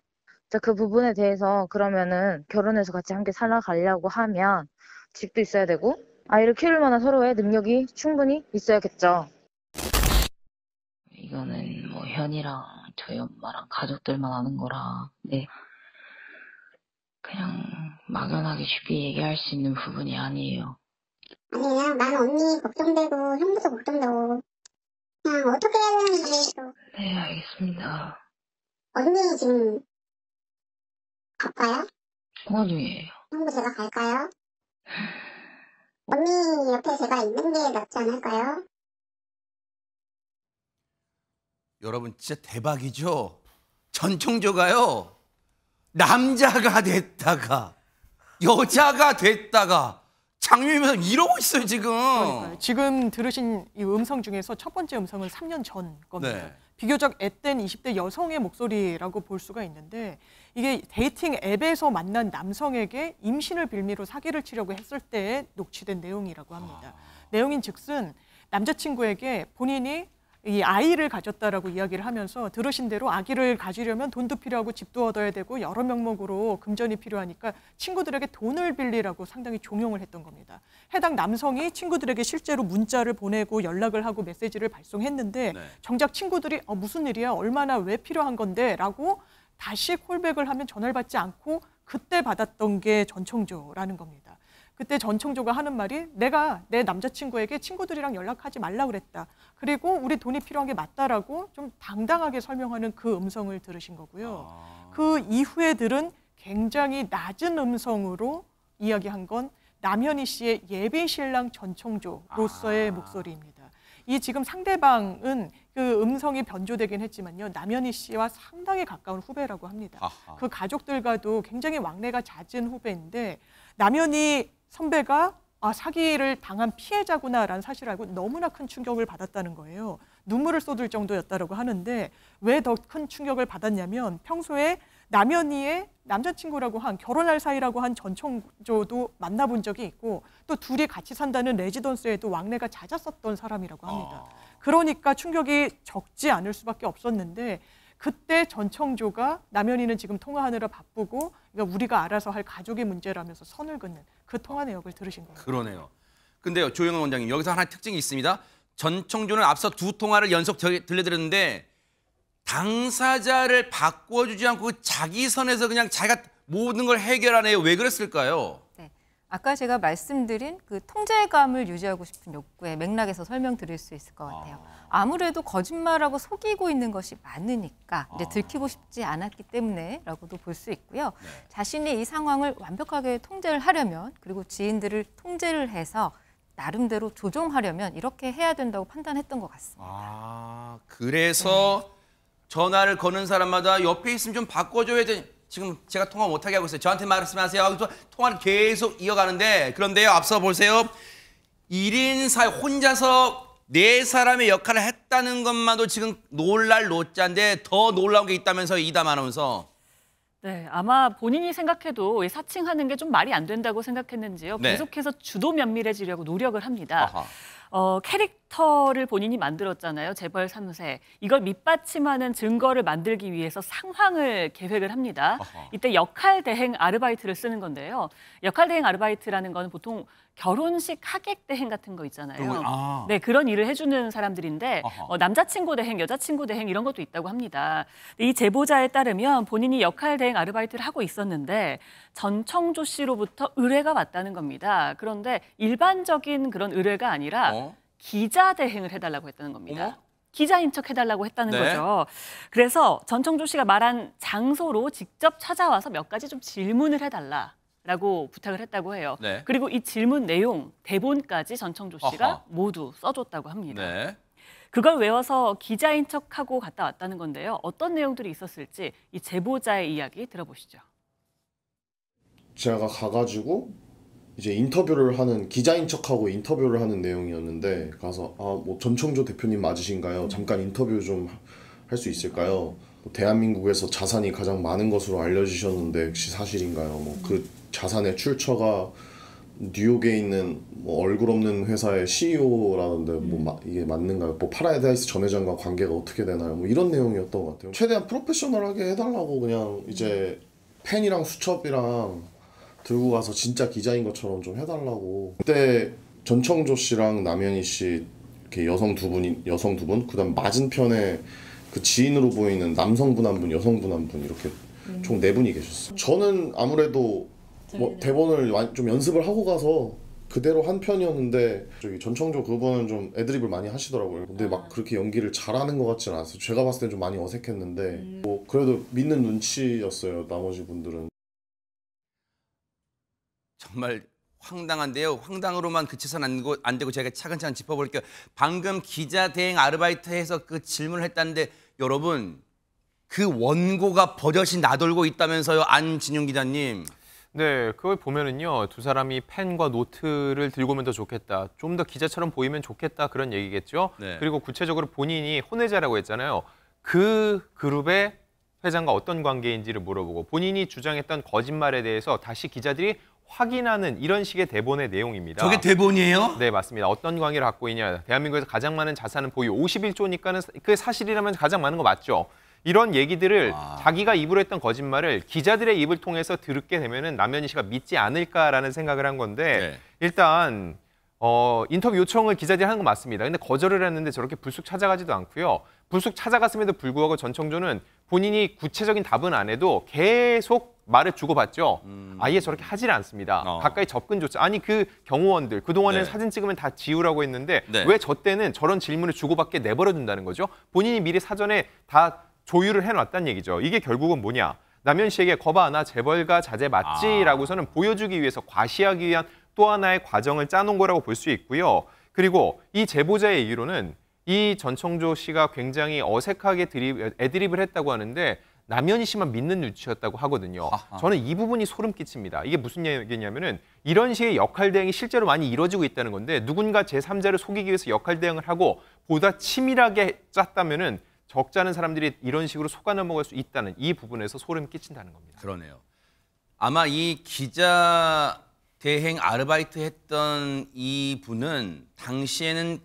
그 부분에 대해서 그러면은 결혼해서 같이 함께 살아가려고 하면 집도 있어야 되고 아이를 키울 만한 서로의 능력이 충분히 있어야겠죠. 이거는 뭐 현이랑 저희 엄마랑 가족들만 아는 거라 그냥 막연하게 쉽게 얘기할 수 있는 부분이 아니에요. 아니 그냥 나는 언니 걱정되고 형부도 걱정되고 그냥 어떻게 해야 되는지 또. 네, 알겠습니다. 언니 지금 바빠요? 통화 중이에요. 형부 제가 갈까요? 언니 옆에 제가 있는 게 낫지 않을까요? 여러분 진짜 대박이죠? 전청조가요. 남자가 됐다가 여자가 됐다가 장유임에서 이러고 있어요 지금. 그러니까요. 지금 들으신 이 음성 중에서 첫 번째 음성은 3년 전 겁니다. 네. 비교적 앳된 20대 여성의 목소리라고 볼 수가 있는데 이게 데이팅 앱에서 만난 남성에게 임신을 빌미로 사기를 치려고 했을 때에 녹취된 내용이라고 합니다. 내용인 즉슨 남자친구에게 본인이 이 아이를 가졌다라고 이야기를 하면서 들으신 대로 아기를 가지려면 돈도 필요하고 집도 얻어야 되고 여러 명목으로 금전이 필요하니까 친구들에게 돈을 빌리라고 상당히 종용을 했던 겁니다. 해당 남성이 친구들에게 실제로 문자를 보내고 연락을 하고 메시지를 발송했는데 네. 정작 친구들이 무슨 일이야? 얼마나 왜 필요한 건데? 라고 다시 콜백을 하면 전화를 받지 않고 그때 받았던 게 전청조라는 겁니다. 그때 전청조가 하는 말이 내가 내 남자친구에게 친구들이랑 연락하지 말라 그랬다. 그리고 우리 돈이 필요한 게 맞다라고 좀 당당하게 설명하는 그 음성을 들으신 거고요. 그 이후에 들은 굉장히 낮은 음성으로 이야기한 건 남현희 씨의 예비 신랑 전청조로서의 목소리입니다. 이 지금 상대방은 그 음성이 변조되긴 했지만요. 남현희 씨와 상당히 가까운 후배라고 합니다. 아하. 그 가족들과도 굉장히 왕래가 잦은 후배인데 남현희 선배가 사기를 당한 피해자구나라는 사실을 알고 너무나 큰 충격을 받았다는 거예요. 눈물을 쏟을 정도였다고 하는데 왜 더 큰 충격을 받았냐면 평소에 남현희의 남자친구라고 한 결혼할 사이라고 한 전청조도 만나본 적이 있고 또 둘이 같이 산다는 레지던스에도 왕래가 잦았었던 사람이라고 합니다. 그러니까 충격이 적지 않을 수밖에 없었는데 그때 전청조가 남현희는 지금 통화하느라 바쁘고 그러니까 우리가 알아서 할 가족의 문제라면서 선을 긋는 그 통화 내역을 들으신 거예요. 그러네요. 근데요, 조영은 원장님, 여기서 하나의 특징이 있습니다. 전청조는 앞서 두 통화를 연속 들려드렸는데 당사자를 바꿔주지 않고 자기 선에서 그냥 자기가 모든 걸 해결하네요. 왜 그랬을까요? 네. 아까 제가 말씀드린 그 통제감을 유지하고 싶은 욕구의 맥락에서 설명드릴 수 있을 것 같아요. 아무래도 거짓말하고 속이고 있는 것이 많으니까 이제 들키고 싶지 않았기 때문에라고도 볼 수 있고요. 네. 자신이 이 상황을 완벽하게 통제를 하려면 그리고 지인들을 통제를 해서 나름대로 조종하려면 이렇게 해야 된다고 판단했던 것 같습니다. 그래서 전화를 거는 사람마다 옆에 있으면 좀 바꿔줘야 돼. 지금 제가 통화 못하게 하고 있어요. 저한테 말씀하세요. 하고 통화를 계속 이어가는데 그런데요. 앞서 보세요. 1인 사회 혼자서 4사람의 역할을 했다는 것만도 지금 놀랄 노자인데 더 놀라운 게 있다면서 이담 아나운서. 네, 아마 본인이 생각해도 이 사칭하는 게 좀 말이 안 된다고 생각했는지요. 네. 계속해서 주도 면밀해지려고 노력을 합니다. 아하. 캐릭터를 본인이 만들었잖아요. 재벌 3세. 이걸 밑받침하는 증거를 만들기 위해서 상황을 계획을 합니다. 아하. 이때 역할 대행 아르바이트를 쓰는 건데요. 역할 대행 아르바이트라는 건 보통 결혼식 하객 대행 같은 거 있잖아요. 네, 그런 일을 해주는 사람들인데 남자친구 대행, 여자친구 대행 이런 것도 있다고 합니다. 이 제보자에 따르면 본인이 역할 대행 아르바이트를 하고 있었는데 전청조 씨로부터 의뢰가 왔다는 겁니다. 그런데 일반적인 그런 의뢰가 아니라 기자 대행을 해달라고 했다는 겁니다. 기자인 척 해달라고 했다는 네. 거죠. 그래서 전청조 씨가 말한 장소로 직접 찾아와서 몇 가지 좀 질문을 해달라고 부탁을 했다고 해요. 네. 그리고 이 질문 내용, 대본까지 전청조 씨가 아하. 모두 써줬다고 합니다. 네. 그걸 외워서 기자인 척하고 갔다 왔다는 건데요. 어떤 내용들이 있었을지 이 제보자의 이야기 들어보시죠. 제가 가가지고 이제 인터뷰를 하는 기자인 척하고 인터뷰를 하는 내용이었는데 가서 뭐 전청조 대표님 맞으신가요? 잠깐 인터뷰 좀 할 수 있을까요? 뭐 대한민국에서 자산이 가장 많은 것으로 알려주셨는데 혹시 사실인가요? 뭐 그 자산의 출처가 뉴욕에 있는 뭐 얼굴 없는 회사의 CEO라는데 뭐 이게 맞는가요? 뭐 파라다이스 전 회장과 관계가 어떻게 되나요? 뭐 이런 내용이었던 것 같아요. 최대한 프로페셔널하게 해달라고 그냥 이제 펜이랑 수첩이랑 들고 가서 진짜 기자인 것처럼 좀 해달라고. 그때 전청조 씨랑 남현희 씨 이렇게 여성 두 분, 그다음 맞은편에 그 지인으로 보이는 남성분 한 분, 여성분 한 분 이렇게 총 4분이 계셨어요. 저는 아무래도 뭐 대본을 좀 연습을 하고 가서 그대로 한 편이었는데 저기 전청조 그분은 좀 애드립을 많이 하시더라고요. 근데 막 그렇게 연기를 잘하는 것 같지는 않았어요. 제가 봤을 땐 좀 많이 어색했는데 뭐 그래도 믿는 눈치였어요. 나머지 분들은. 정말 황당한데요. 황당으로만 그쳐서는 안 되고 제가 차근차근 짚어볼게요. 방금 기자 대행 아르바이트해서 그 질문을 했다는데 여러분 그 원고가 버젓이 나돌고 있다면서요. 안진용 기자님. 네, 그걸 보면은요. 두 사람이 펜과 노트를 들고 오면 더 좋겠다. 좀 더 기자처럼 보이면 좋겠다. 그런 얘기겠죠. 네. 그리고 구체적으로 본인이 혼외자라고 했잖아요. 그 그룹의 회장과 어떤 관계인지를 물어보고 본인이 주장했던 거짓말에 대해서 다시 기자들이 확인하는 이런 식의 대본의 내용입니다. 저게 대본이에요? 네, 맞습니다. 어떤 관계를 갖고 있냐. 대한민국에서 가장 많은 자산은 보유 51조니까는 그게 사실이라면 가장 많은 거 맞죠. 이런 얘기들을 자기가 입으로 했던 거짓말을 기자들의 입을 통해서 듣게 되면은 남현희 씨가 믿지 않을까라는 생각을 한 건데 일단 인터뷰 요청을 기자들이 하는 건 맞습니다. 근데 거절을 했는데 저렇게 불쑥 찾아가지도 않고요. 불쑥 찾아갔음에도 불구하고 전청조는 본인이 구체적인 답은 안 해도 계속 말을 주고받죠. 아예 저렇게 하질 않습니다. 가까이 접근조차. 아니 그 경호원들 그동안에 사진 찍으면 다 지우라고 했는데 왜 저 때는 저런 질문을 주고받게 내버려둔다는 거죠. 본인이 미리 사전에 다 조율을 해놨다는 얘기죠. 이게 결국은 뭐냐. 남현 씨에게 거봐 나 재벌가 자제 맞지라고서는 보여주기 위해서 과시하기 위한 또 하나의 과정을 짜놓은 거라고 볼 수 있고요. 그리고 이 제보자의 얘기로는 이 전청조 씨가 굉장히 어색하게 애드립을 했다고 하는데 남현희 씨만 믿는 눈치였다고 하거든요. 저는 이 부분이 소름 끼칩니다. 이게 무슨 얘기냐면은 이런 식의 역할 대행이 실제로 많이 이루어지고 있다는 건데 누군가 제3자를 속이기 위해서 역할 대행을 하고 보다 치밀하게 짰다면은 적잖은 사람들이 이런 식으로 속아 넘어갈 수 있다는 이 부분에서 소름 끼친다는 겁니다. 그러네요. 아마 이 기자 대행 아르바이트 했던 이 분은 당시에는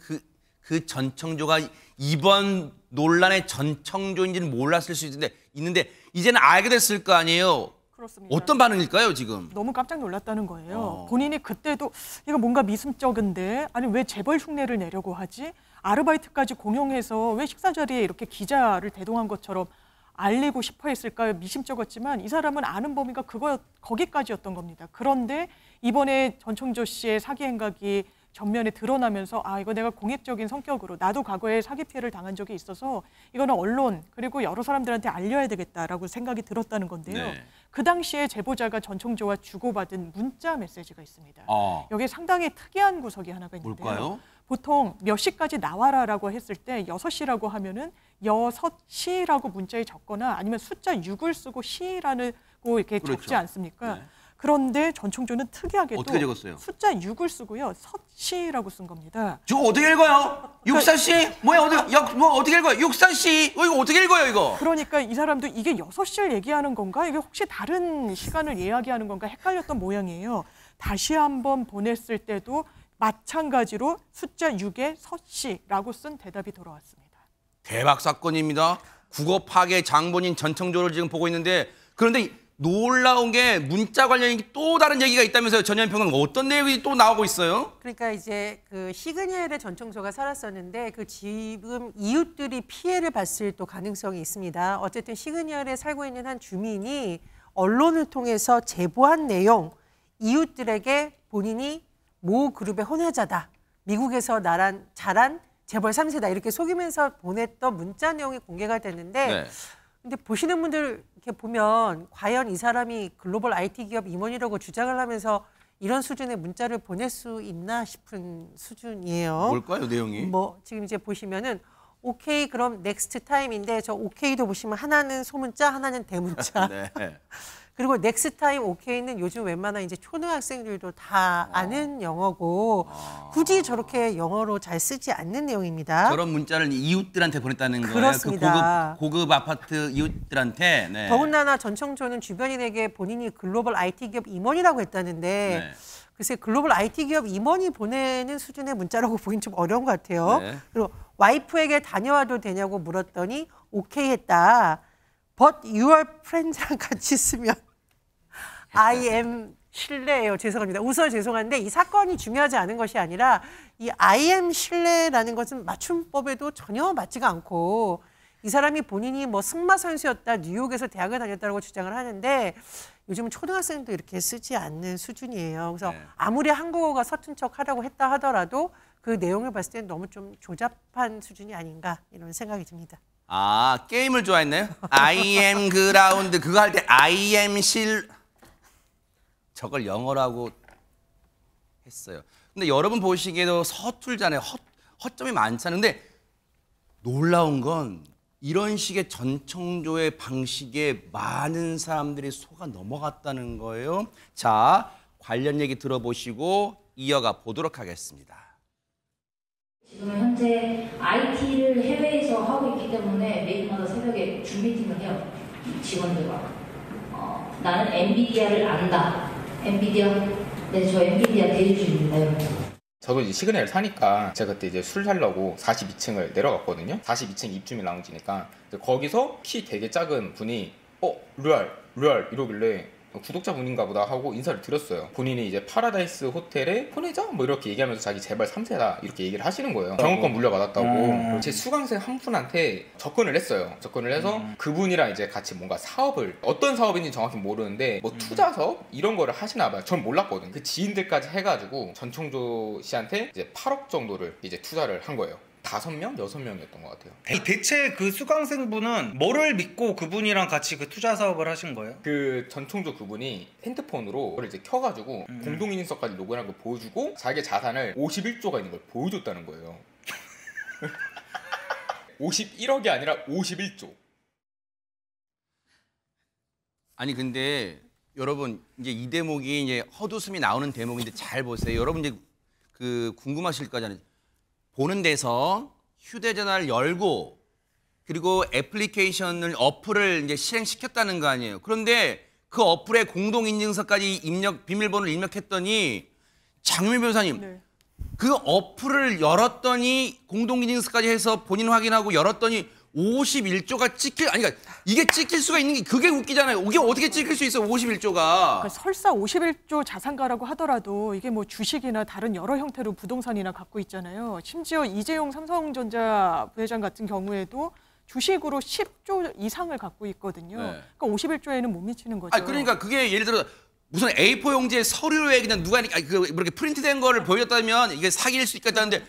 그 전청조가 이번 논란의 전청조인지는 몰랐을 수 있는데 이제는 알게 됐을 거 아니에요. 그렇습니다. 어떤 반응일까요, 지금? 너무 깜짝 놀랐다는 거예요. 본인이 그때도 이거 뭔가 미심쩍은데 아니 왜 재벌 흉내를 내려고 하지? 아르바이트까지 공용해서 왜 식사 자리에 이렇게 기자를 대동한 것처럼 알리고 싶어 했을까요? 미심쩍었지만 이 사람은 아는 범위가 거기까지였던 겁니다. 그런데 이번에 전청조 씨의 사기 행각이 전면에 드러나면서 아 이거 내가 공익적인 성격으로 나도 과거에 사기 피해를 당한 적이 있어서 이거는 언론 그리고 여러 사람들한테 알려야 되겠다라고 생각이 들었다는 건데요. 네. 그 당시에 제보자가 전청조와 주고받은 문자 메시지가 있습니다. 여기에 상당히 특이한 구석이 하나가 있는데요. 뭘까요? 보통 몇 시까지 나와라라고 했을 때 6시라고 하면은 6시라고 문자에 적거나 아니면 숫자 6을 쓰고 시라고 이렇게 적지 않습니까? 네. 그런데 전청조는 특이하게도 어떻게 적었어요? 숫자 6을 쓰고요. 섯시라고 쓴 겁니다. 저거 어떻게 읽어요? 육사씨? 뭐야 어떻게 읽어요? 육사씨? 이거 어떻게 읽어요 이거? 그러니까 이 사람도 이게 6시를 얘기하는 건가? 이게 혹시 다른 시간을 이야기하는 건가? 헷갈렸던 모양이에요. 다시 한번 보냈을 때도 마찬가지로 숫자 6에 섯시라고 쓴 대답이 돌아왔습니다. 대박 사건입니다. 국어 파괴 장본인 전청조를 지금 보고 있는데 그런데 놀라운 게 문자 관련 또 다른 얘기가 있다면서요. 전현평은 어떤 내용이 또 나오고 있어요? 그러니까 이제 그 시그니엘의 전청조가 살았었는데 그 지금 이웃들이 피해를 봤을 또 가능성이 있습니다. 어쨌든 시그니엘에 살고 있는 한 주민이 언론을 통해서 제보한 내용, 이웃들에게 본인이 모 그룹의 혼외자다. 미국에서 자란 재벌 3세다. 이렇게 속이면서 보냈던 문자 내용이 공개가 됐는데 근데 보시는 분들 이렇게 보면 과연 이 사람이 글로벌 IT 기업 임원이라고 주장을 하면서 이런 수준의 문자를 보낼 수 있나 싶은 수준이에요. 뭘까요, 내용이? 뭐 지금 이제 보시면은 오케이 그럼 넥스트 타임인데 저 오케이도 보시면 하나는 소문자, 하나는 대문자. 네. 그리고 넥스트 타임 오케이는 요즘 웬만한 이제 초등학생들도 다 아는 영어고 굳이 저렇게 영어로 잘 쓰지 않는 내용입니다. 저런 문자를 이웃들한테 보냈다는 거예요? 그렇습니다. 그 고급 아파트 이웃들한테? 네. 더군다나 전청조는 주변인에게 본인이 글로벌 IT 기업 임원이라고 했다는데 글쎄 글로벌 IT 기업 임원이 보내는 수준의 문자라고 보기는 좀 어려운 것 같아요. 그리고 와이프에게 다녀와도 되냐고 물었더니 오케이 했다. But your friends랑 같이 쓰면 I am 신뢰예요. 죄송합니다. 웃어 죄송한데 이 사건이 중요하지 않은 것이 아니라 이 I am 신뢰라는 것은 맞춤법에도 전혀 맞지가 않고 이 사람이 본인이 뭐 승마 선수였다, 뉴욕에서 대학을 다녔다고 주장을 하는데 요즘은 초등학생도 이렇게 쓰지 않는 수준이에요. 그래서 네. 아무리 한국어가 서툰 척 하려고 했다 하더라도 그 내용을 봤을 때는 너무 좀 조잡한 수준이 아닌가 이런 생각이 듭니다. 아, 게임을 좋아했나요? I am 그라운드 그거 할 때 I am 실 저걸 영어라고 했어요. 근데 여러분 보시기에도 서툴잖아요. 허점이 많잖아요. 근데 놀라운 건 이런 식의 전청조의 방식에 많은 사람들이 속아 넘어갔다는 거예요. 자, 관련 얘기 들어보시고 이어가 보도록 하겠습니다. 지금 현재 IT를 해외에서 하고 있기 때문에 매일마다 새벽에 줌 미팅을 해요. 직원들과. 나는 엔비디아를 안다. 엔비디아? 네, 저 엔비디아 대주주입니다, 여러분. 저도 이제 시그널을 사니까 제가 그때 이제 술 사려고 42층을 내려갔거든요. 42층 입주민 라운지니까 거기서 키 되게 작은 분이 류알 이러길래 구독자분인가 보다 하고 인사를 드렸어요. 본인이 이제 파라다이스 호텔에 보내자 뭐 이렇게 얘기하면서 자기 제발 3세다 이렇게 얘기를 하시는 거예요. 경영권 물려받았다고. 제 수강생 한 분한테 접근을 했어요. 접근을 해서 그분이랑 이제 같이 뭔가 사업을 어떤 사업인지 정확히 모르는데 뭐 투자 사업 이런 거를 하시나 봐요. 전 몰랐거든요. 그 지인들까지 해가지고 전청조 씨한테 이제 8억 정도를 이제 투자를 한 거예요. 5명? 6명이었던 것 같아요. 대체 그 수강생분은 뭐를 믿고 그분이랑 같이 그 투자 사업을 하신 거예요? 그 전청조 그분이 핸드폰으로 그걸 이제 켜가지고 공동인증서까지 로그인한 걸 보여주고 자기 자산을 51조가 있는 걸 보여줬다는 거예요. 51억이 아니라 51조. 아니 근데 여러분 이제 이 대목이 이제 헛웃음이 나오는 대목인데 잘 보세요. 여러분 이제 그 궁금하실 거잖아요. 보는 데서 휴대전화를 열고 그리고 애플리케이션을 어플을 이제 실행시켰다는 거 아니에요. 그런데 그 어플에 공동인증서까지 비밀번호를 입력했더니 장유미 변호사님 그 어플을 열었더니 공동인증서까지 해서 본인 확인하고 열었더니 51조가 그러니까 이게 찍힐 수가 있는 게 그게 웃기잖아요. 이게 어떻게 찍힐 수 있어 51조가. 그러니까 설사 51조 자산가라고 하더라도 이게 뭐 주식이나 다른 여러 형태로 부동산이나 갖고 있잖아요. 심지어 이재용 삼성전자 부회장 같은 경우에도 주식으로 10조 이상을 갖고 있거든요. 네. 그러니까 51조에는 못 미치는 거죠. 그러니까 그게 예를 들어 무슨 A4 용지에 서류에 그냥 누가 이렇게 프린트된 거를 보여줬다면 이게 사기일 수 있겠다는데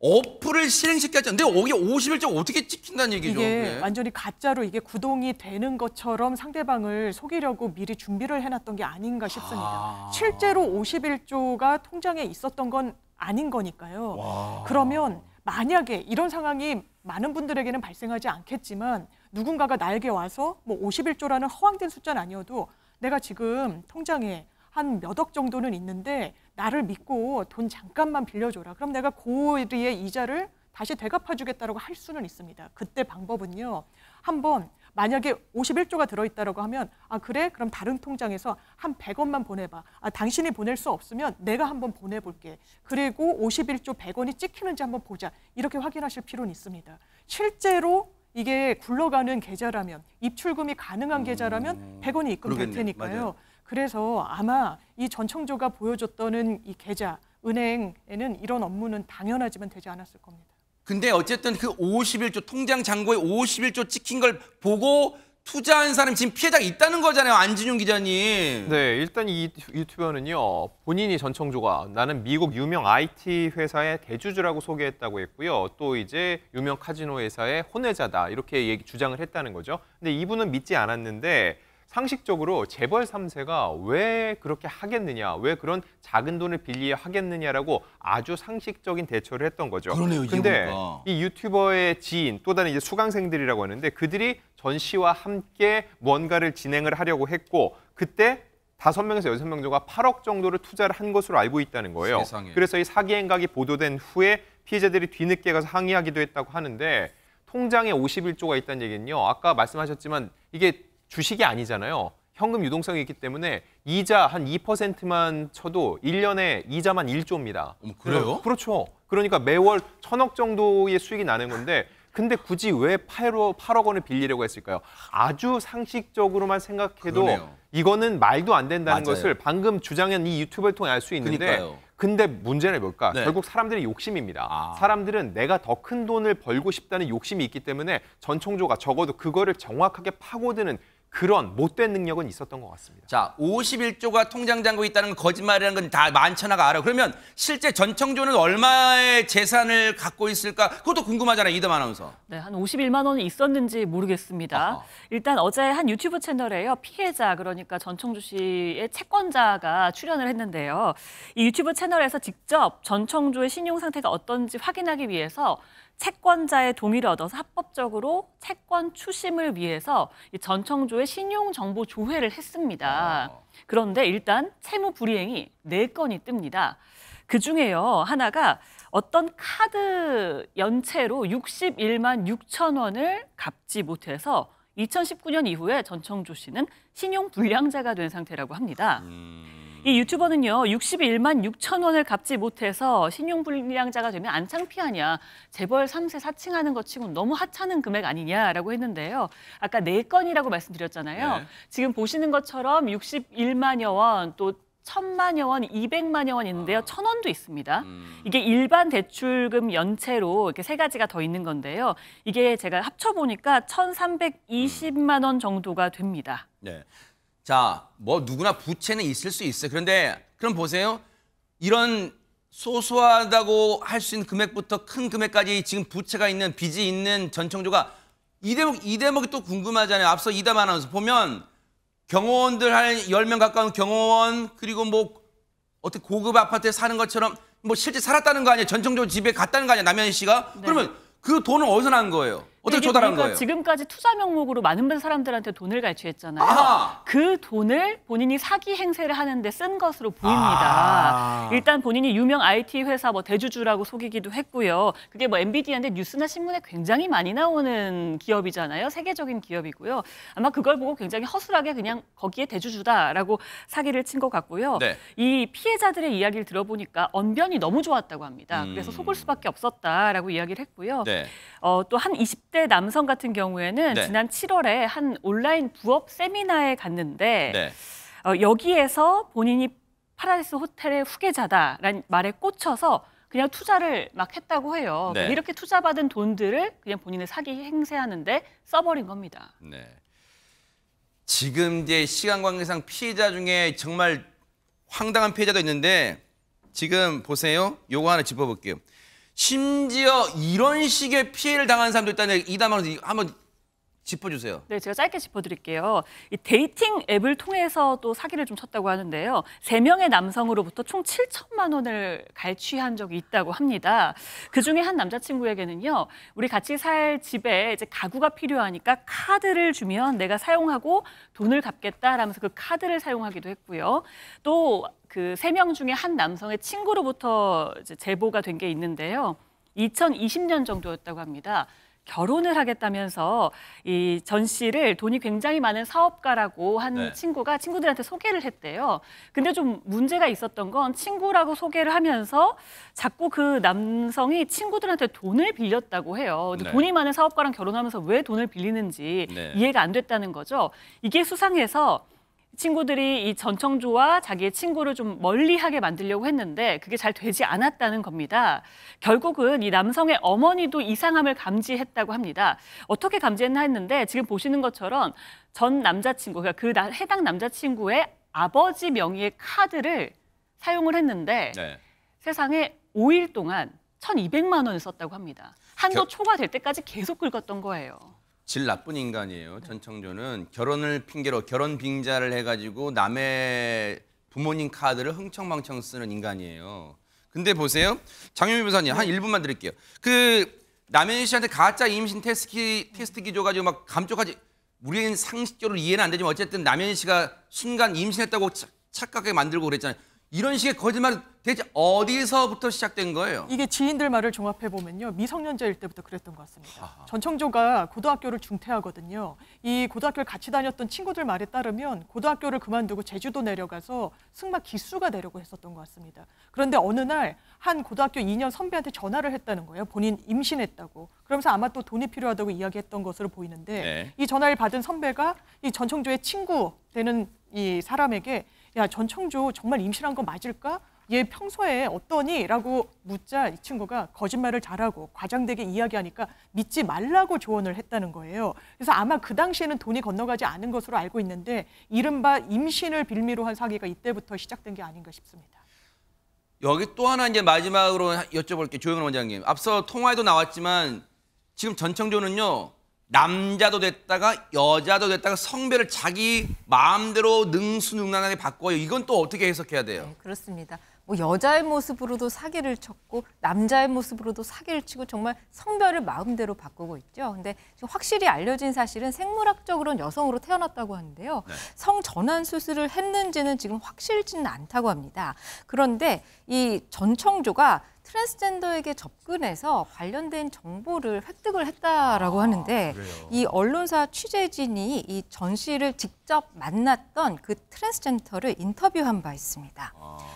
어플을 실행시켰죠. 근데 여기 51조 어떻게 찍힌다는 얘기죠? 이게 그게. 완전히 가짜로 이게 구동이 되는 것처럼 상대방을 속이려고 미리 준비를 해놨던 게 아닌가 싶습니다. 실제로 51조가 통장에 있었던 건 아닌 거니까요. 그러면 만약에 이런 상황이 많은 분들에게는 발생하지 않겠지만 누군가가 나에게 와서 뭐 51조라는 허황된 숫자는 아니어도 내가 지금 통장에 한 몇 억 정도는 있는데 나를 믿고 돈 잠깐만 빌려줘라. 그럼 내가 고리의 이자를 다시 되갚아주겠다라고 할 수는 있습니다. 그때 방법은요. 한번 만약에 51조가 들어있다라고 하면 그래? 그럼 다른 통장에서 한 100원만 보내봐. 당신이 보낼 수 없으면 내가 한번 보내볼게. 그리고 51조 100원이 찍히는지 한번 보자. 이렇게 확인하실 필요는 있습니다. 실제로 이게 굴러가는 계좌라면 입출금이 가능한 계좌라면 100원이 입금될 테니까요. 맞아요. 그래서 아마 이 전청조가 보여줬던 이 계좌, 은행에는 이런 업무는 당연하지만 되지 않았을 겁니다. 근데 어쨌든 그 51조 통장 잔고에 51조 찍힌 걸 보고 투자한 사람이 지금 피해자가 있다는 거잖아요. 안진용 기자님. 네, 일단 이 유튜버는요. 본인이 전청조가 나는 미국 유명 IT 회사의 대주주라고 소개했다고 했고요. 또 이제 유명 카지노 회사의 혼외자다 이렇게 주장을 했다는 거죠. 근데 이분은 믿지 않았는데 상식적으로 재벌 3세가 왜 그렇게 하겠느냐, 왜 그런 작은 돈을 빌려 하겠느냐라고 아주 상식적인 대처를 했던 거죠. 그러네요. 근데 이 유튜버의 지인, 또 다른 이제 수강생들이라고 하는데 그들이 전 씨와 함께 뭔가를 진행을 하려고 했고 그때 5명에서 6명 정도가 8억 정도를 투자를 한 것으로 알고 있다는 거예요. 세상에. 그래서 이 사기 행각이 보도된 후에 피해자들이 뒤늦게 가서 항의하기도 했다고 하는데 통장에 51조가 있다는 얘기는요. 아까 말씀하셨지만 이게 주식이 아니잖아요. 현금 유동성이 있기 때문에 이자 한 2%만 쳐도 1년에 이자만 1조입니다. 그래요? 그렇죠. 그러니까 매월 1,000억 정도의 수익이 나는 건데 근데 굳이 왜 8억 원을 빌리려고 했을까요? 아주 상식적으로만 생각해도 그러네요. 이거는 말도 안 된다는 맞아요. 것을 방금 주장한 이 유튜브를 통해 알 수 있는데 그러니까요. 근데 문제는 뭘까? 네. 결국 사람들의 욕심입니다. 사람들은 내가 더 큰 돈을 벌고 싶다는 욕심이 있기 때문에 전청조가 적어도 그거를 정확하게 파고드는 그런 못된 능력은 있었던 것 같습니다. 자, 51조가 통장 잔고에 있다는 건 거짓말이라는 건 다 만천하가 알아. 그러면 실제 전청조는 얼마의 재산을 갖고 있을까? 그것도 궁금하잖아요, 이담 아나운서. 네, 한 51만 원이 있었는지 모르겠습니다. 일단 어제 한 유튜브 채널에요. 피해자, 그러니까 전청조 씨의 채권자가 출연을 했는데요. 이 유튜브 채널에서 직접 전청조의 신용 상태가 어떤지 확인하기 위해서 채권자의 동의를 얻어서 합법적으로 채권 추심을 위해서 이 전청조의 신용정보 조회를 했습니다. 그런데 일단 채무 불이행이 4건이 뜹니다. 그중에요, 하나가 어떤 카드 연체로 61만 6천 원을 갚지 못해서 2019년 이후에 전청조 씨는 신용 불량자가 된 상태라고 합니다. 이 유튜버는요, 61만 6천 원을 갚지 못해서 신용불량자가 되면 안 창피하냐, 재벌 3세 사칭하는 것 치고는 너무 하찮은 금액 아니냐라고 했는데요. 아까 4건이라고 말씀드렸잖아요. 네. 지금 보시는 것처럼 61만여 원, 또 1,000만여 원, 200만여 원 있는데요. 1,000원도 있습니다. 이게 일반 대출금 연체로 이렇게 3가지가 더 있는 건데요. 이게 제가 합쳐보니까 1,320만 원 정도가 됩니다. 네. 자, 뭐 누구나 부채는 있을 수 있어요. 그런데 그럼 보세요. 이런 소소하다고 할 수 있는 금액부터 큰 금액까지 지금 부채가 있는 빚이 있는 전청조가 이 대목이 또 궁금하잖아요. 앞서 이담 아나운서 보면 경호원들 한 10명 가까운 경호원, 그리고 뭐 어떻게 고급 아파트에 사는 것처럼 뭐 실제 살았다는 거 아니에요? 전청조 집에 갔다는 거 아니에요? 남현희 씨가? 네. 그러면 그 돈은 어디서 난 거예요? 어떻게 조달한 그러니까 거예요? 지금까지 투자 명목으로 많은 사람들한테 돈을 갈취했잖아요. 아하! 그 돈을 본인이 사기 행세를 하는데 쓴 것으로 보입니다. 일단 본인이 유명 IT 회사 뭐 대주주라고 속이기도 했고요. 그게 뭐 엔비디아인데 뉴스나 신문에 굉장히 많이 나오는 기업이잖아요. 세계적인 기업이고요. 아마 그걸 보고 굉장히 허술하게 그냥 거기에 대주주다라고 사기를 친 것 같고요. 네. 이 피해자들의 이야기를 들어보니까 언변이 너무 좋았다고 합니다. 그래서 속을 수밖에 없었다라고 이야기를 했고요. 네. 또 한 20대 남성 같은 경우에는 네. 지난 7월에 한 온라인 부업 세미나에 갔는데 네. 여기에서 본인이 파라다이스 호텔의 후계자다라는 말에 꽂혀서 그냥 투자를 막 했다고 해요. 네. 이렇게 투자받은 돈들을 그냥 본인의 사기 행세하는데 써버린 겁니다. 네. 지금 이제 시간 관계상 피해자 중에 정말 황당한 피해자도 있는데 지금 보세요. 요거 하나 짚어볼게요. 심지어 이런 식의 피해를 당한 사람도 있다는 이담아서 한번 짚어주세요. 네, 제가 짧게 짚어드릴게요. 이 데이팅 앱을 통해서 또 사기를 좀 쳤다고 하는데요. 3명의 남성으로부터 총 7천만 원을 갈취한 적이 있다고 합니다. 그중에 한 남자친구에게는요, 우리 같이 살 집에 이제 가구가 필요하니까 카드를 주면 내가 사용하고 돈을 갚겠다라면서 그 카드를 사용하기도 했고요. 또 그 3명 중에 한 남성의 친구로부터 이제 제보가 된 게 있는데요. 2020년 정도였다고 합니다. 결혼을 하겠다면서 이 전 씨를 돈이 굉장히 많은 사업가라고 한 네. 친구가 친구들한테 소개를 했대요. 근데 좀 문제가 있었던 건 친구라고 소개를 하면서 자꾸 그 남성이 친구들한테 돈을 빌렸다고 해요. 근데 네. 돈이 많은 사업가랑 결혼하면서 왜 돈을 빌리는지 네. 이해가 안 됐다는 거죠. 이게 수상해서 친구들이 이 전청조와 자기의 친구를 좀 멀리하게 만들려고 했는데 그게 잘 되지 않았다는 겁니다. 결국은 이 남성의 어머니도 이상함을 감지했다고 합니다. 어떻게 감지했나 했는데 지금 보시는 것처럼 전 남자친구, 그러니까 해당 남자친구의 아버지 명의의 카드를 사용을 했는데 네. 세상에 5일 동안 1,200만 원을 썼다고 합니다. 한도 초과될 때까지 계속 긁었던 거예요. 질 나쁜 인간이에요. 전청조는 결혼을 핑계로 결혼 빙자를 해가지고 남의 부모님 카드를 흥청망청 쓰는 인간이에요. 근데 보세요. 장유미 변호사님 한 1분만 드릴게요. 그 남현희 씨한테 가짜 임신 테스트기 줘가지고 막 감쪽하지, 우리는 상식적으로 이해는 안 되지만 어쨌든 남현희 씨가 순간 임신했다고 착각하게 만들고 그랬잖아요. 이런 식의 거짓말은 대체 어디서부터 시작된 거예요? 이게 지인들 말을 종합해 보면요, 미성년자일 때부터 그랬던 것 같습니다. 전청조가 고등학교를 중퇴하거든요. 이 고등학교를 같이 다녔던 친구들 말에 따르면 고등학교를 그만두고 제주도 내려가서 승마 기수가 되려고 했었던 것 같습니다. 그런데 어느 날 한 고등학교 2년 선배한테 전화를 했다는 거예요. 본인 임신했다고. 그러면서 아마 또 돈이 필요하다고 이야기했던 것으로 보이는데 네. 이 전화를 받은 선배가 이 전청조의 친구 되는 이 사람에게 야, 전청조 정말 임신한 거 맞을까? 얘 평소에 어떠니? 라고 묻자 이 친구가 거짓말을 잘하고 과장되게 이야기하니까 믿지 말라고 조언을 했다는 거예요. 그래서 아마 그 당시에는 돈이 건너가지 않은 것으로 알고 있는데 이른바 임신을 빌미로 한 사기가 이때부터 시작된 게 아닌가 싶습니다. 여기 또 하나 이제 마지막으로 여쭤볼게요. 조영은 원장님. 앞서 통화에도 나왔지만 지금 전청조는요. 남자도 됐다가 여자도 됐다가 성별을 자기 마음대로 능수능란하게 바꿔요. 이건 또 어떻게 해석해야 돼요? 네, 그렇습니다. 뭐 여자의 모습으로도 사기를 쳤고 남자의 모습으로도 사기를 치고 정말 성별을 마음대로 바꾸고 있죠. 근데 지금 확실히 알려진 사실은 생물학적으로는 여성으로 태어났다고 하는데요. 네. 성전환 수술을 했는지는 지금 확실치는 않다고 합니다. 그런데 이 전청조가 트랜스젠더에게 접근해서 관련된 정보를 획득을 했다라고 하는데 이 언론사 취재진이 이 전 씨를 직접 만났던 그 트랜스젠더를 인터뷰한 바 있습니다.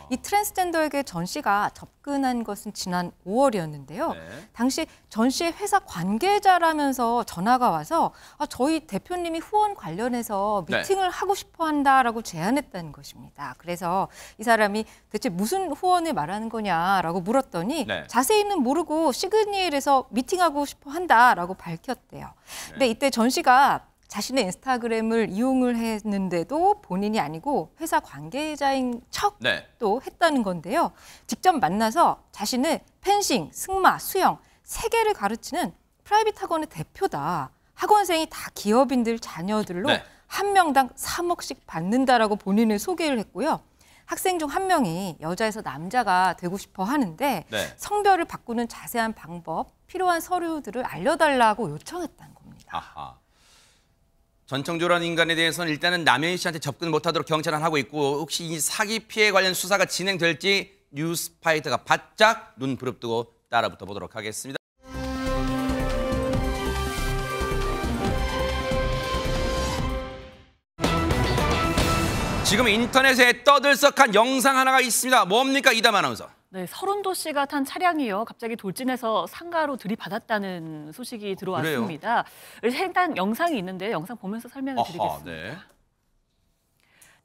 이 트랜스젠더에게 전 씨가 접근한 것은 지난 5월이었는데요. 당시 전 씨의 회사 관계자라면서 전화가 와서 저희 대표님이 후원 관련해서 미팅을 하고 싶어 한다라고 제안했다는 것입니다. 그래서 이 사람이 대체 무슨 후원을 말하는 거냐라고 물었더니 자세히는 모르고 시그니엘에서 미팅하고 싶어 한다라고 밝혔대요. 근데 이때 전 씨가 자신의 인스타그램을 이용을 했는데도 본인이 아니고 회사 관계자인 척도 했다는 건데요. 직접 만나서 자신은 펜싱, 승마, 수영 3개를 가르치는 프라이빗 학원의 대표다. 학원생이 다 기업인들 자녀들로 한 명당 3억씩 받는다라고 본인을 소개를 했고요. 학생 중 한 명이 여자에서 남자가 되고 싶어 하는데 성별을 바꾸는 자세한 방법, 필요한 서류들을 알려달라고 요청했다는 겁니다. 아하. 전청조라는 인간에 대해서는 일단은 남현희 씨한테 접근 못하도록 경찰은 하고 있고 혹시 이 사기 피해 관련 수사가 진행될지 뉴스파이터가 바짝 눈 부릅뜨고 따라붙어 보도록 하겠습니다. 지금 인터넷에 떠들썩한 영상 하나가 있습니다. 뭡니까 이담 아나운서? 네, 서른도 씨가 탄 차량이요. 갑자기 돌진해서 상가로 들이받았다는 소식이 들어왔습니다. 해당 영상이 있는데 영상 보면서 설명을 드리겠습니다.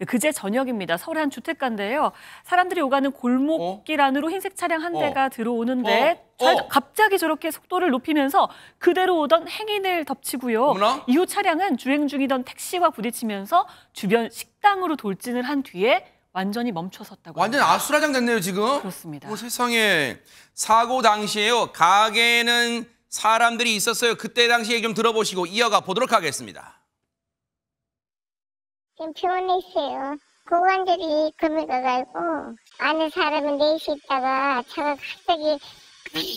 그제 저녁입니다. 서울의 한 주택가인데요. 사람들이 오가는 골목길 안으로 흰색 차량 한 대가 들어오는데 갑자기 저렇게 속도를 높이면서 그대로 오던 행인을 덮치고요. 이후 차량은 주행 중이던 택시와 부딪히면서 주변 식당으로 돌진을 한 뒤에 완전히 멈춰섰다고 완전 합니다. 아수라장 됐네요, 지금. 그렇습니다. 세상에. 사고 당시에요. 가게에는 사람들이 있었어요. 그때 당시 얘기 좀 들어보시고 이어가 보도록 하겠습니다. 지금 병원에 있어요. 고관절이 금이 가가지고 아는 사람이 넷이 있다가 차가 갑자기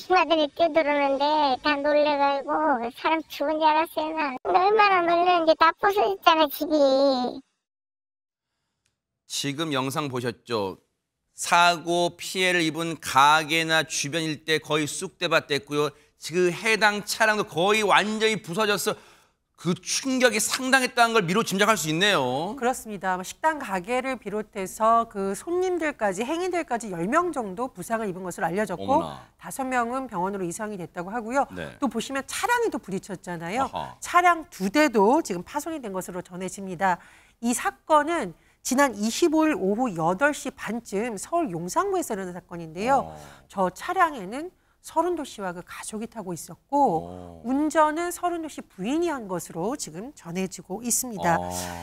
하더니 뛰어들어오는데 다 놀래가지고 사람 죽은 줄 알았어요. 난 얼마나 놀랐는지 다 부서졌잖아, 집이. 지금 영상 보셨죠? 사고 피해를 입은 가게나 주변 일대 거의 쑥대밭 됐고요. 그 해당 차량도 거의 완전히 부서졌어. 그 충격이 상당했다는 걸 미로 짐작할 수 있네요. 그렇습니다. 식당 가게를 비롯해서 그 손님들까지 행인들까지 10명 정도 부상을 입은 것으로 알려졌고 어머나. 5명은 병원으로 이송이 됐다고 하고요. 또 보시면 차량이 또 부딪혔잖아요. 아하. 차량 2대도 지금 파손이 된 것으로 전해집니다. 이 사건은 지난 25일 오후 8시 반쯤 서울 용산구에서 일어난 사건인데요. 저 차량에는 서른도 씨와 그 가족이 타고 있었고 운전은 서른도 씨 부인이 한 것으로 지금 전해지고 있습니다.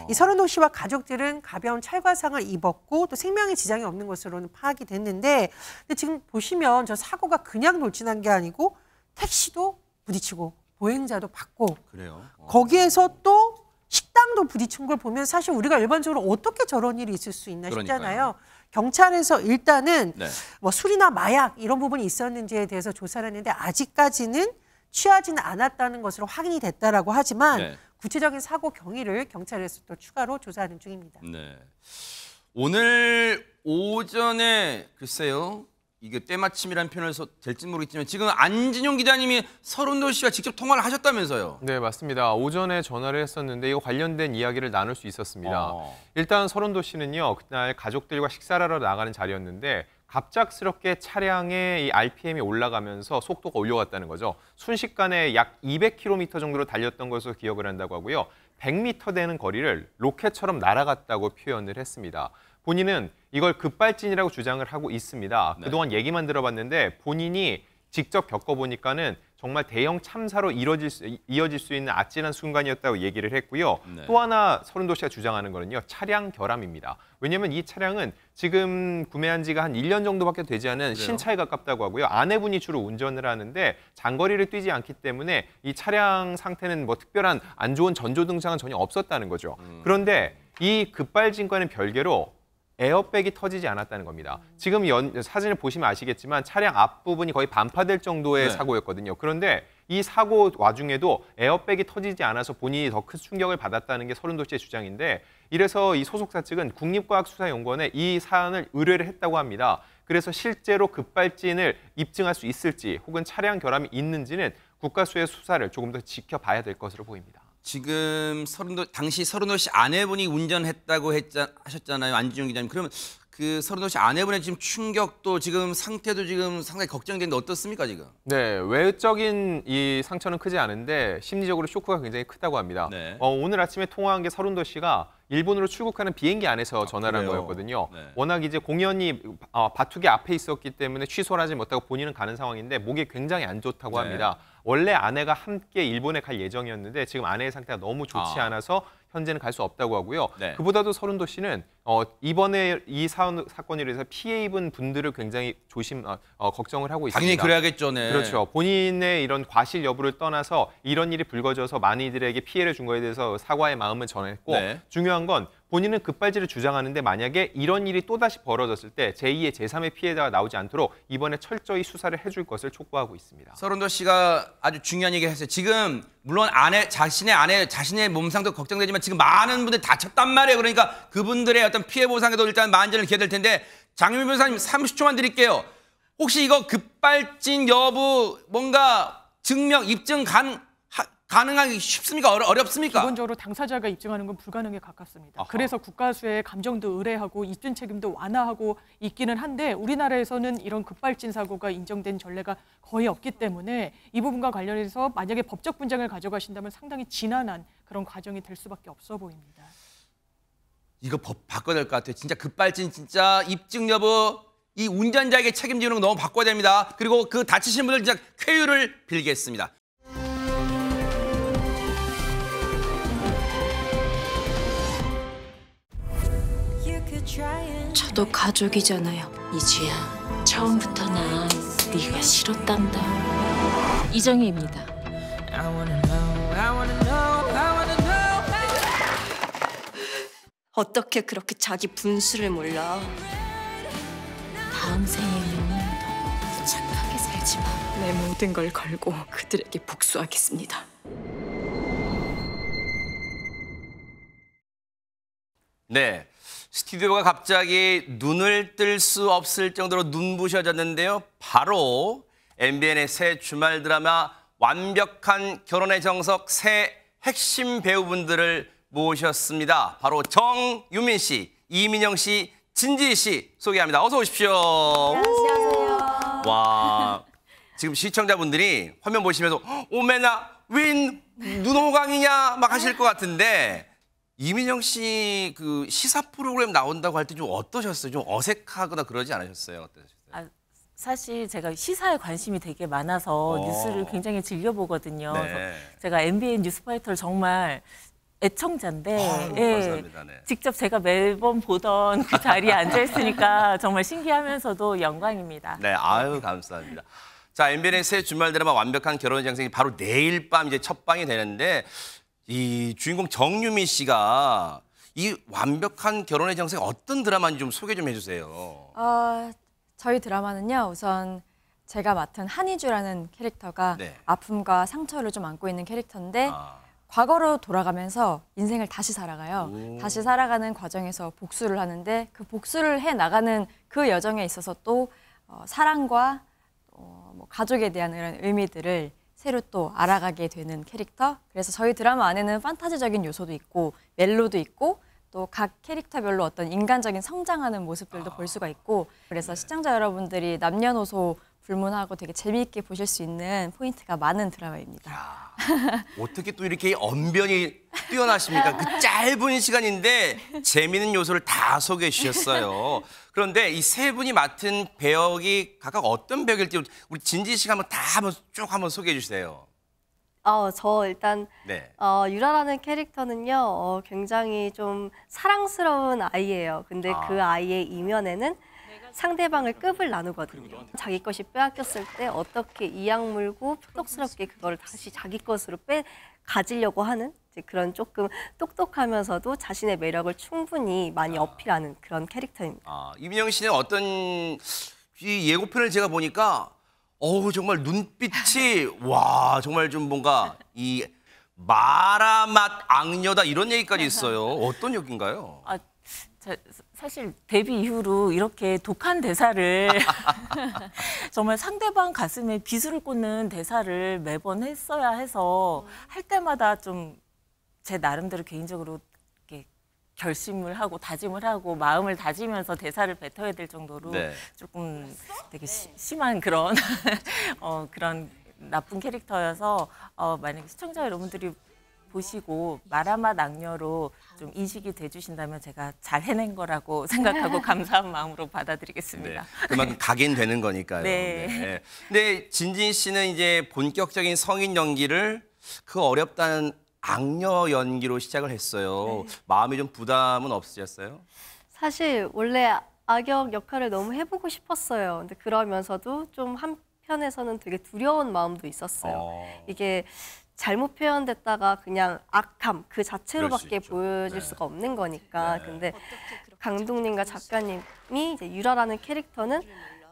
이 서른도 씨와 가족들은 가벼운 찰과상을 입었고 또 생명에 지장이 없는 것으로는 파악이 됐는데 근데 지금 보시면 저 사고가 그냥 돌진한 게 아니고 택시도 부딪히고 보행자도 받고 그래요? 거기에서 또 식당도 부딪힌 걸 보면 사실 우리가 일반적으로 어떻게 저런 일이 있을 수 있나 싶잖아요. 경찰에서 일단은 뭐 술이나 마약 이런 부분이 있었는지에 대해서 조사를 했는데 아직까지는 취하지는 않았다는 것으로 확인이 됐다라고 하지만 구체적인 사고 경위를 경찰에서 또 추가로 조사하는 중입니다. 네. 오늘 오전에 글쎄요. 이게 때마침이라는 표현을 될지 모르겠지만 지금 안진용 기자님이 서른도 씨와 직접 통화를 하셨다면서요? 네, 맞습니다. 오전에 전화를 했었는데 이거 관련된 이야기를 나눌 수 있었습니다. 일단 서른도 씨는요. 그날 가족들과 식사를 하러 나가는 자리였는데 갑작스럽게 차량의 이 RPM이 올라가면서 속도가 올라갔다는 거죠. 순식간에 약 200km 정도로 달렸던 것으로 기억을 한다고 하고요. 100m 되는 거리를 로켓처럼 날아갔다고 표현을 했습니다. 본인은 이걸 급발진이라고 주장을 하고 있습니다. 네. 그동안 얘기만 들어봤는데 본인이 직접 겪어보니까는 정말 대형 참사로 이어질 수 있는 아찔한 순간이었다고 얘기를 했고요. 네. 또 하나 서른도 씨가 주장하는 거는요. 차량 결함입니다. 왜냐하면 이 차량은 지금 구매한 지가 한 1년 정도밖에 되지 않은 그래요? 신차에 가깝다고 하고요. 아내분이 주로 운전을 하는데 장거리를 뛰지 않기 때문에 이 차량 상태는 뭐 특별한 안 좋은 전조 증상은 전혀 없었다는 거죠. 그런데 이 급발진과는 별개로 에어백이 터지지 않았다는 겁니다. 지금 사진을 보시면 아시겠지만 차량 앞부분이 거의 반파될 정도의 네. 사고였거든요. 그런데 이 사고 와중에도 에어백이 터지지 않아서 본인이 더 큰 충격을 받았다는 게 서른도 씨의 주장인데 이래서 이 소속사 측은 국립과학수사연구원에 이 사안을 의뢰를 했다고 합니다. 그래서 실제로 급발진을 입증할 수 있을지 혹은 차량 결함이 있는지는 국가수의 수사를 조금 더 지켜봐야 될 것으로 보입니다. 지금 당시 서른도 씨 아내분이 운전했다고 하셨잖아요, 안지용 기자님. 그러면 그 서른도 씨 아내분의 지금 충격도 지금 상태도 지금 상당히 걱정되는데 어떻습니까 지금? 네, 외적인 이 상처는 크지 않은데 심리적으로 쇼크가 굉장히 크다고 합니다. 네. 오늘 아침에 통화한 게 서른도 씨가 일본으로 출국하는 비행기 안에서 전화를 한 그래요? 거였거든요. 네. 워낙 이제 공연이 바투기 앞에 있었기 때문에 취소를 하지 못하고 본인은 가는 상황인데 목이 굉장히 안 좋다고 네. 합니다. 원래 아내가 함께 일본에 갈 예정이었는데 지금 아내의 상태가 너무 좋지 않아서 현재는 갈 수 없다고 하고요. 네. 그보다도 서른도 씨는 이번에 이 사건으로 인해서 피해 입은 분들을 굉장히 걱정을 하고 있습니다. 당연히 그래야겠죠. 네. 그렇죠. 본인의 이런 과실 여부를 떠나서 이런 일이 불거져서 많은 이들에게 피해를 준 거에 대해서 사과의 마음을 전했고 네. 중요한 건 본인은 급발진을 주장하는데 만약에 이런 일이 또다시 벌어졌을 때 제2의 제3의 피해자가 나오지 않도록 이번에 철저히 수사를 해줄 것을 촉구하고 있습니다. 서른도 씨가 아주 중요한 얘기 했어요. 지금 물론 자신의 몸상도 걱정되지만 지금 많은 분들이 다쳤단 말이에요. 그러니까 그분들의 어떤 피해 보상에도 일단 만전을 기해야 될 텐데 장윤민 변호사님 30초만 드릴게요. 혹시 이거 급발진 여부 뭔가 증명, 입증 가능하기 쉽습니까? 어렵습니까? 기본적으로 당사자가 입증하는 건 불가능에 가깝습니다. 그래서 국가수의 감정도 의뢰하고 입증 책임도 완화하고 있기는 한데 우리나라에서는 이런 급발진 사고가 인정된 전례가 거의 없기 때문에 이 부분과 관련해서 만약에 법적 분쟁을 가져가신다면 상당히 지난한 그런 과정이 될 수밖에 없어 보입니다. 이거 법 바꿔야 될 것 같아요. 진짜 급발진 진짜 입증 여부 이 운전자에게 책임지는 거 너무 바꿔야 됩니다. 그리고 그 다치신 분들 진짜 쾌유를 빌겠습니다. 저도 가족이잖아요, 이주야. 처음부터 난 네가 싫었단다. 이정희입니다. 어떻게 그렇게 자기 분수를 몰라? 다음 생에는 더 착하게 살지만 내 모든 걸 걸고 그들에게 복수하겠습니다. 네, 스튜디오가 갑자기 눈을 뜰 수 없을 정도로 눈부셔졌는데요. 바로 MBN의 새 주말 드라마 완벽한 결혼의 정석 새 핵심 배우분들을 모셨습니다. 바로 정유민 씨, 이민영 씨, 진지 씨 소개합니다. 어서 오십시오. 안녕하세요. 와, 지금 시청자분들이 화면 보시면서 오메나 윈 눈호강이냐 막 하실 것 같은데 이민영 씨 그 시사 프로그램 나온다고 할 때 좀 어떠셨어요? 좀 어색하거나 그러지 않으셨어요? 어떠셨어요? 사실 제가 시사에 관심이 되게 많아서 뉴스를 굉장히 즐겨보거든요. 네. 그래서 제가 MBN 뉴스파이터를 정말 애청자인데 감사합니다. 네. 직접 제가 매번 보던 그 자리에 앉아있으니까 정말 신기하면서도 영광입니다. 네, 아유 감사합니다. 자, MBN의 새 주말 드라마 완벽한 결혼의 정석이 바로 내일 밤 이제 첫 방이 되는데 이 주인공 정유미 씨가 이 완벽한 결혼의 정석이 어떤 드라마인지 좀 소개 좀 해주세요. 저희 드라마는요, 우선 제가 맡은 한희주라는 캐릭터가 네. 아픔과 상처를 좀 안고 있는 캐릭터인데 과거로 돌아가면서 인생을 다시 살아가요. 다시 살아가는 과정에서 복수를 하는데 그 복수를 해 나가는 그 여정에 있어서 또 사랑과 뭐 가족에 대한 이런 의미들을 새로 또 알아가게 되는 캐릭터. 그래서 저희 드라마 안에는 판타지적인 요소도 있고 멜로도 있고 또 각 캐릭터별로 어떤 인간적인 성장하는 모습들도 볼 수가 있고 그래서 시청자 여러분들이 남녀노소 불문하고 되게 재미있게 보실 수 있는 포인트가 많은 드라마입니다. 어떻게 또 이렇게 언변이 뛰어나십니까? 그 짧은 시간인데 재미있는 요소를 다 소개해 주셨어요. 그런데 이 세 분이 맡은 배역이 각각 어떤 배역일지 우리 진지 씨가 한번 한번 소개해 주세요. 저 일단 네. 유라라는 캐릭터는요, 굉장히 좀 사랑스러운 아이예요. 근데 그 아이의 이면에는 상대방을 급을 나누거든요. 자기 것이 빼앗겼을 때 어떻게 이악 물고 표독스럽게 그거를 다시 자기 것으로 가지려고 하는 그런 조금 똑똑하면서도 자신의 매력을 충분히 많이 어필하는 그런 캐릭터입니다. 이민영 씨는 어떤 이 예고편을 제가 보니까 정말 눈빛이 와 정말 좀 뭔가 이 마라맛 악녀다 이런 얘기까지 있어요. 어떤 역인가요? 사실 데뷔 이후로 이렇게 독한 대사를 정말 상대방 가슴에 비수를 꽂는 대사를 매번 했어야 해서 할 때마다 좀 제 나름대로 개인적으로 이렇게 결심을 하고 다짐을 하고 마음을 다지면서 대사를 뱉어야 될 정도로 조금 되게 심한 그런 그런 나쁜 캐릭터여서 만약에 시청자 여러분들이 보시고 마라맛 악녀로 좀 인식이 돼주신다면 제가 잘 해낸 거라고 생각하고 감사한 마음으로 받아들이겠습니다. 그만큼 각인되는 거니까요. 네. 근데 진진 씨는 이제 본격적인 성인 연기를 그 어렵다는 악녀 연기로 시작을 했어요. 마음이 좀 부담은 없으셨어요? 사실 원래 악역 역할을 너무 해보고 싶었어요. 근데 그러면서도 좀 한편에서는 되게 두려운 마음도 있었어요. 이게 잘못 표현됐다가 그냥 악함 그 자체로밖에 보여질 수가 없는 거니까. 근데 감독님과 작가님이 이제 유라라는 캐릭터는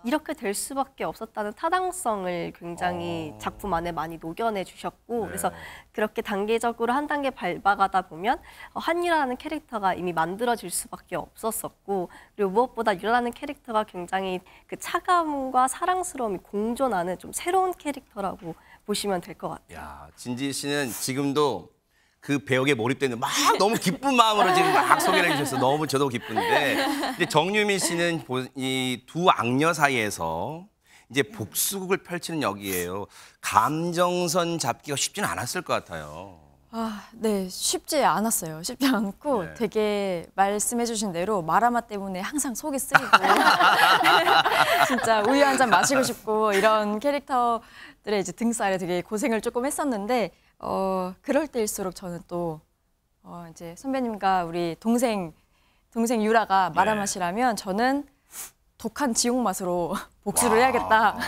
이렇게 될 수밖에 없었다는 타당성을 굉장히 작품 안에 많이 녹여내 주셨고 그래서 그렇게 단계적으로 한 단계 밟아가다 보면 한유라라는 캐릭터가 이미 만들어질 수밖에 없었었고 그리고 무엇보다 유라라는 캐릭터가 굉장히 그 차가움과 사랑스러움이 공존하는 좀 새로운 캐릭터라고 보시면 될 것 같아요. 진지 씨는 지금도 그 배역에 몰입되는 막 너무 기쁜 마음으로 지금 막 소개를 해주셔서 너무 저도 기쁜데 근데 정유미 씨는 이 두 악녀 사이에서 이제 복수극을 펼치는 역이에요. 감정선 잡기가 쉽지는 않았을 것 같아요. 네, 쉽지 않았어요. 쉽지 않고 되게 말씀해주신 대로 마라맛 때문에 항상 속이 쓰리고 진짜 우유 한 잔 마시고 싶고 이런 캐릭터들의 이제 등살에 되게 고생을 조금 했었는데 그럴 때일수록 저는 또 이제 선배님과 우리 동생 유라가 마라맛이라면 저는 독한 지옥 맛으로 복수를 해야겠다.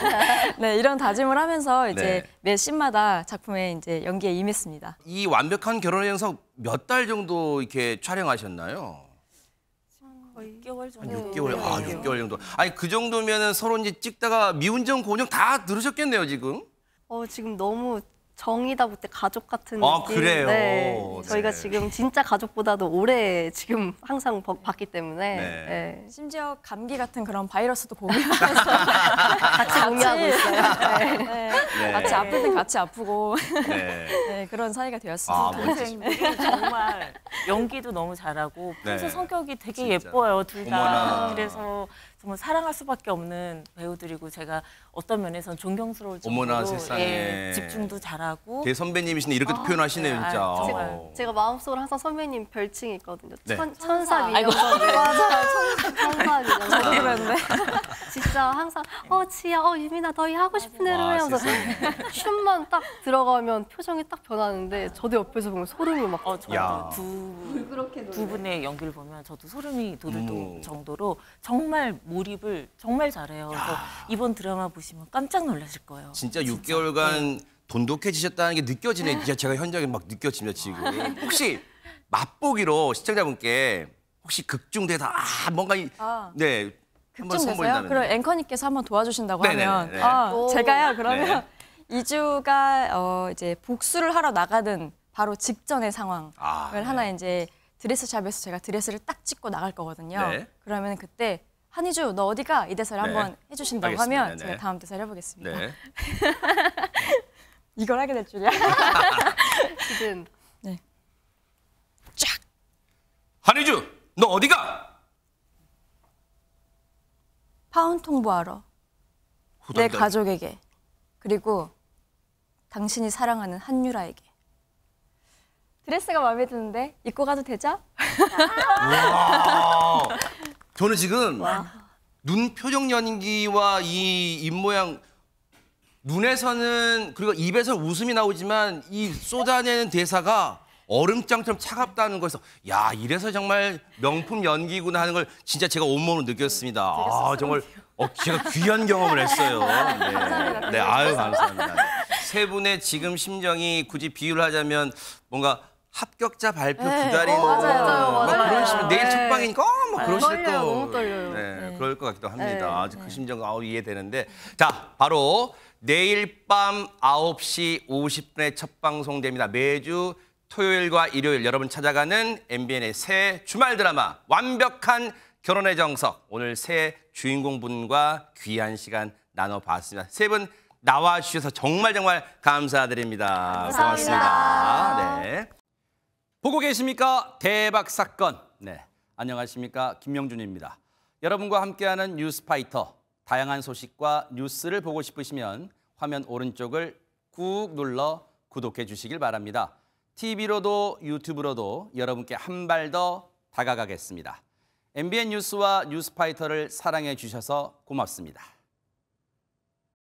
네, 이런 다짐을 하면서 이제 매 씬마다 작품에 이제 연기에 임했습니다. 이 완벽한 결혼의 영상 몇 달 정도 이렇게 촬영하셨나요? 거의 6개월 정도. 6개월, 6개월 정도. 아니 그 정도면은 서로 이제 찍다가 미운정 고정 다 들으셨겠네요 지금? 지금 너무 정이다 못해 가족 같은 느낌. 그래요? 네. 저희가 지금 진짜 가족보다도 오래 지금 항상 봤기 때문에 심지어 감기 같은 그런 바이러스도 공유하면서 같이 공유하고 있어요. 같이 아플 땐 같이 아프고 그런 사이가 되었습니다. 동생들이 정말 연기도 너무 잘하고 평소 성격이 되게 예뻐요, 둘 다. 그래서 정말 사랑할 수밖에 없는 배우들이고 제가 어떤 면에서는 존경스러울 정도로 집중도 잘하고 대선배님이신데 이렇게 표현하시네요, 진짜. 제가 마음속으로 항상 선배님 별칭이 있거든요. 네. 천사 민영선배. 맞아요. 천사 민영선배. 저도 그랬는데. 진짜 항상 지야, 유민아 너희 하고 싶은 대로 해 하면서 춤만 딱 들어가면 표정이 딱 변하는데 저도 옆에서 보면 소름이 막 두 분의 연기를 보면 저도 소름이 돋을 정도로 정말 몰입을 정말 잘해요. 그래서 이번 드라마 보시면 깜짝 놀라실 거예요. 진짜 6개월간 돈독해지셨다는 게 느껴지네. 진짜 제가 현장에 막 느껴집니다 지금. 혹시 맛보기로 시청자분께 혹시 극중대사 뭔가 한번 선보인다면. 그럼 앵커님께서 한번 도와주신다고 하면 제가요 그러면 이주가 이제 복수를 하러 나가는 바로 직전의 상황을 하나 이제 드레스샵에서 제가 드레스를 딱 찍고 나갈 거거든요. 그러면 그때 한이주 너 어디가? 이 대사를 한번 해주신다고 하면 제가 다음 대사를 해보겠습니다. 이걸 하게 될 줄이야. 기대된다. 쫙! 한이주 너 어디가? 파혼 통보하러 내 가족에게 그리고 당신이 사랑하는 한유라에게. 드레스가 마음에 드는데 입고 가도 되죠? 와, 저는 지금 눈 표정 연기와 이 입모양, 눈에서는 그리고 입에서 웃음이 나오지만 이 쏟아내는 대사가 얼음장처럼 차갑다는 거에서 야, 이래서 정말 명품 연기구나 하는 걸 진짜 제가 온몸으로 느꼈습니다. 아, 정말 제가 귀한 경험을 했어요. 네, 네, 아유 감사합니다. 세 분의 지금 심정이 굳이 비유를 하자면 뭔가 합격자 발표 기다리는 맞아요. 그런 식으로 내일 네. 첫 방이니까 막 그러실 떨려요, 거. 너무 떨려요. 네, 그럴 것 같기도 합니다. 네. 아주 그 심정 이해되는데 자, 바로 내일 밤 9시 50분에 첫 방송됩니다. 매주 토요일과 일요일 여러분 찾아가는 MBN의 새 주말 드라마 완벽한 결혼의 정석. 오늘 새 주인공분과 귀한 시간 나눠봤습니다. 세 분 나와주셔서 정말 감사드립니다. 고맙습니다. 네. 보고 계십니까? 대박 사건. 네, 안녕하십니까? 김명준입니다. 여러분과 함께하는 뉴스파이터. 다양한 소식과 뉴스를 보고 싶으시면 화면 오른쪽을 꾹 눌러 구독해 주시길 바랍니다. TV로도 유튜브로도 여러분께 한 발 더 다가가겠습니다. MBN 뉴스와 뉴스파이터를 사랑해 주셔서 고맙습니다.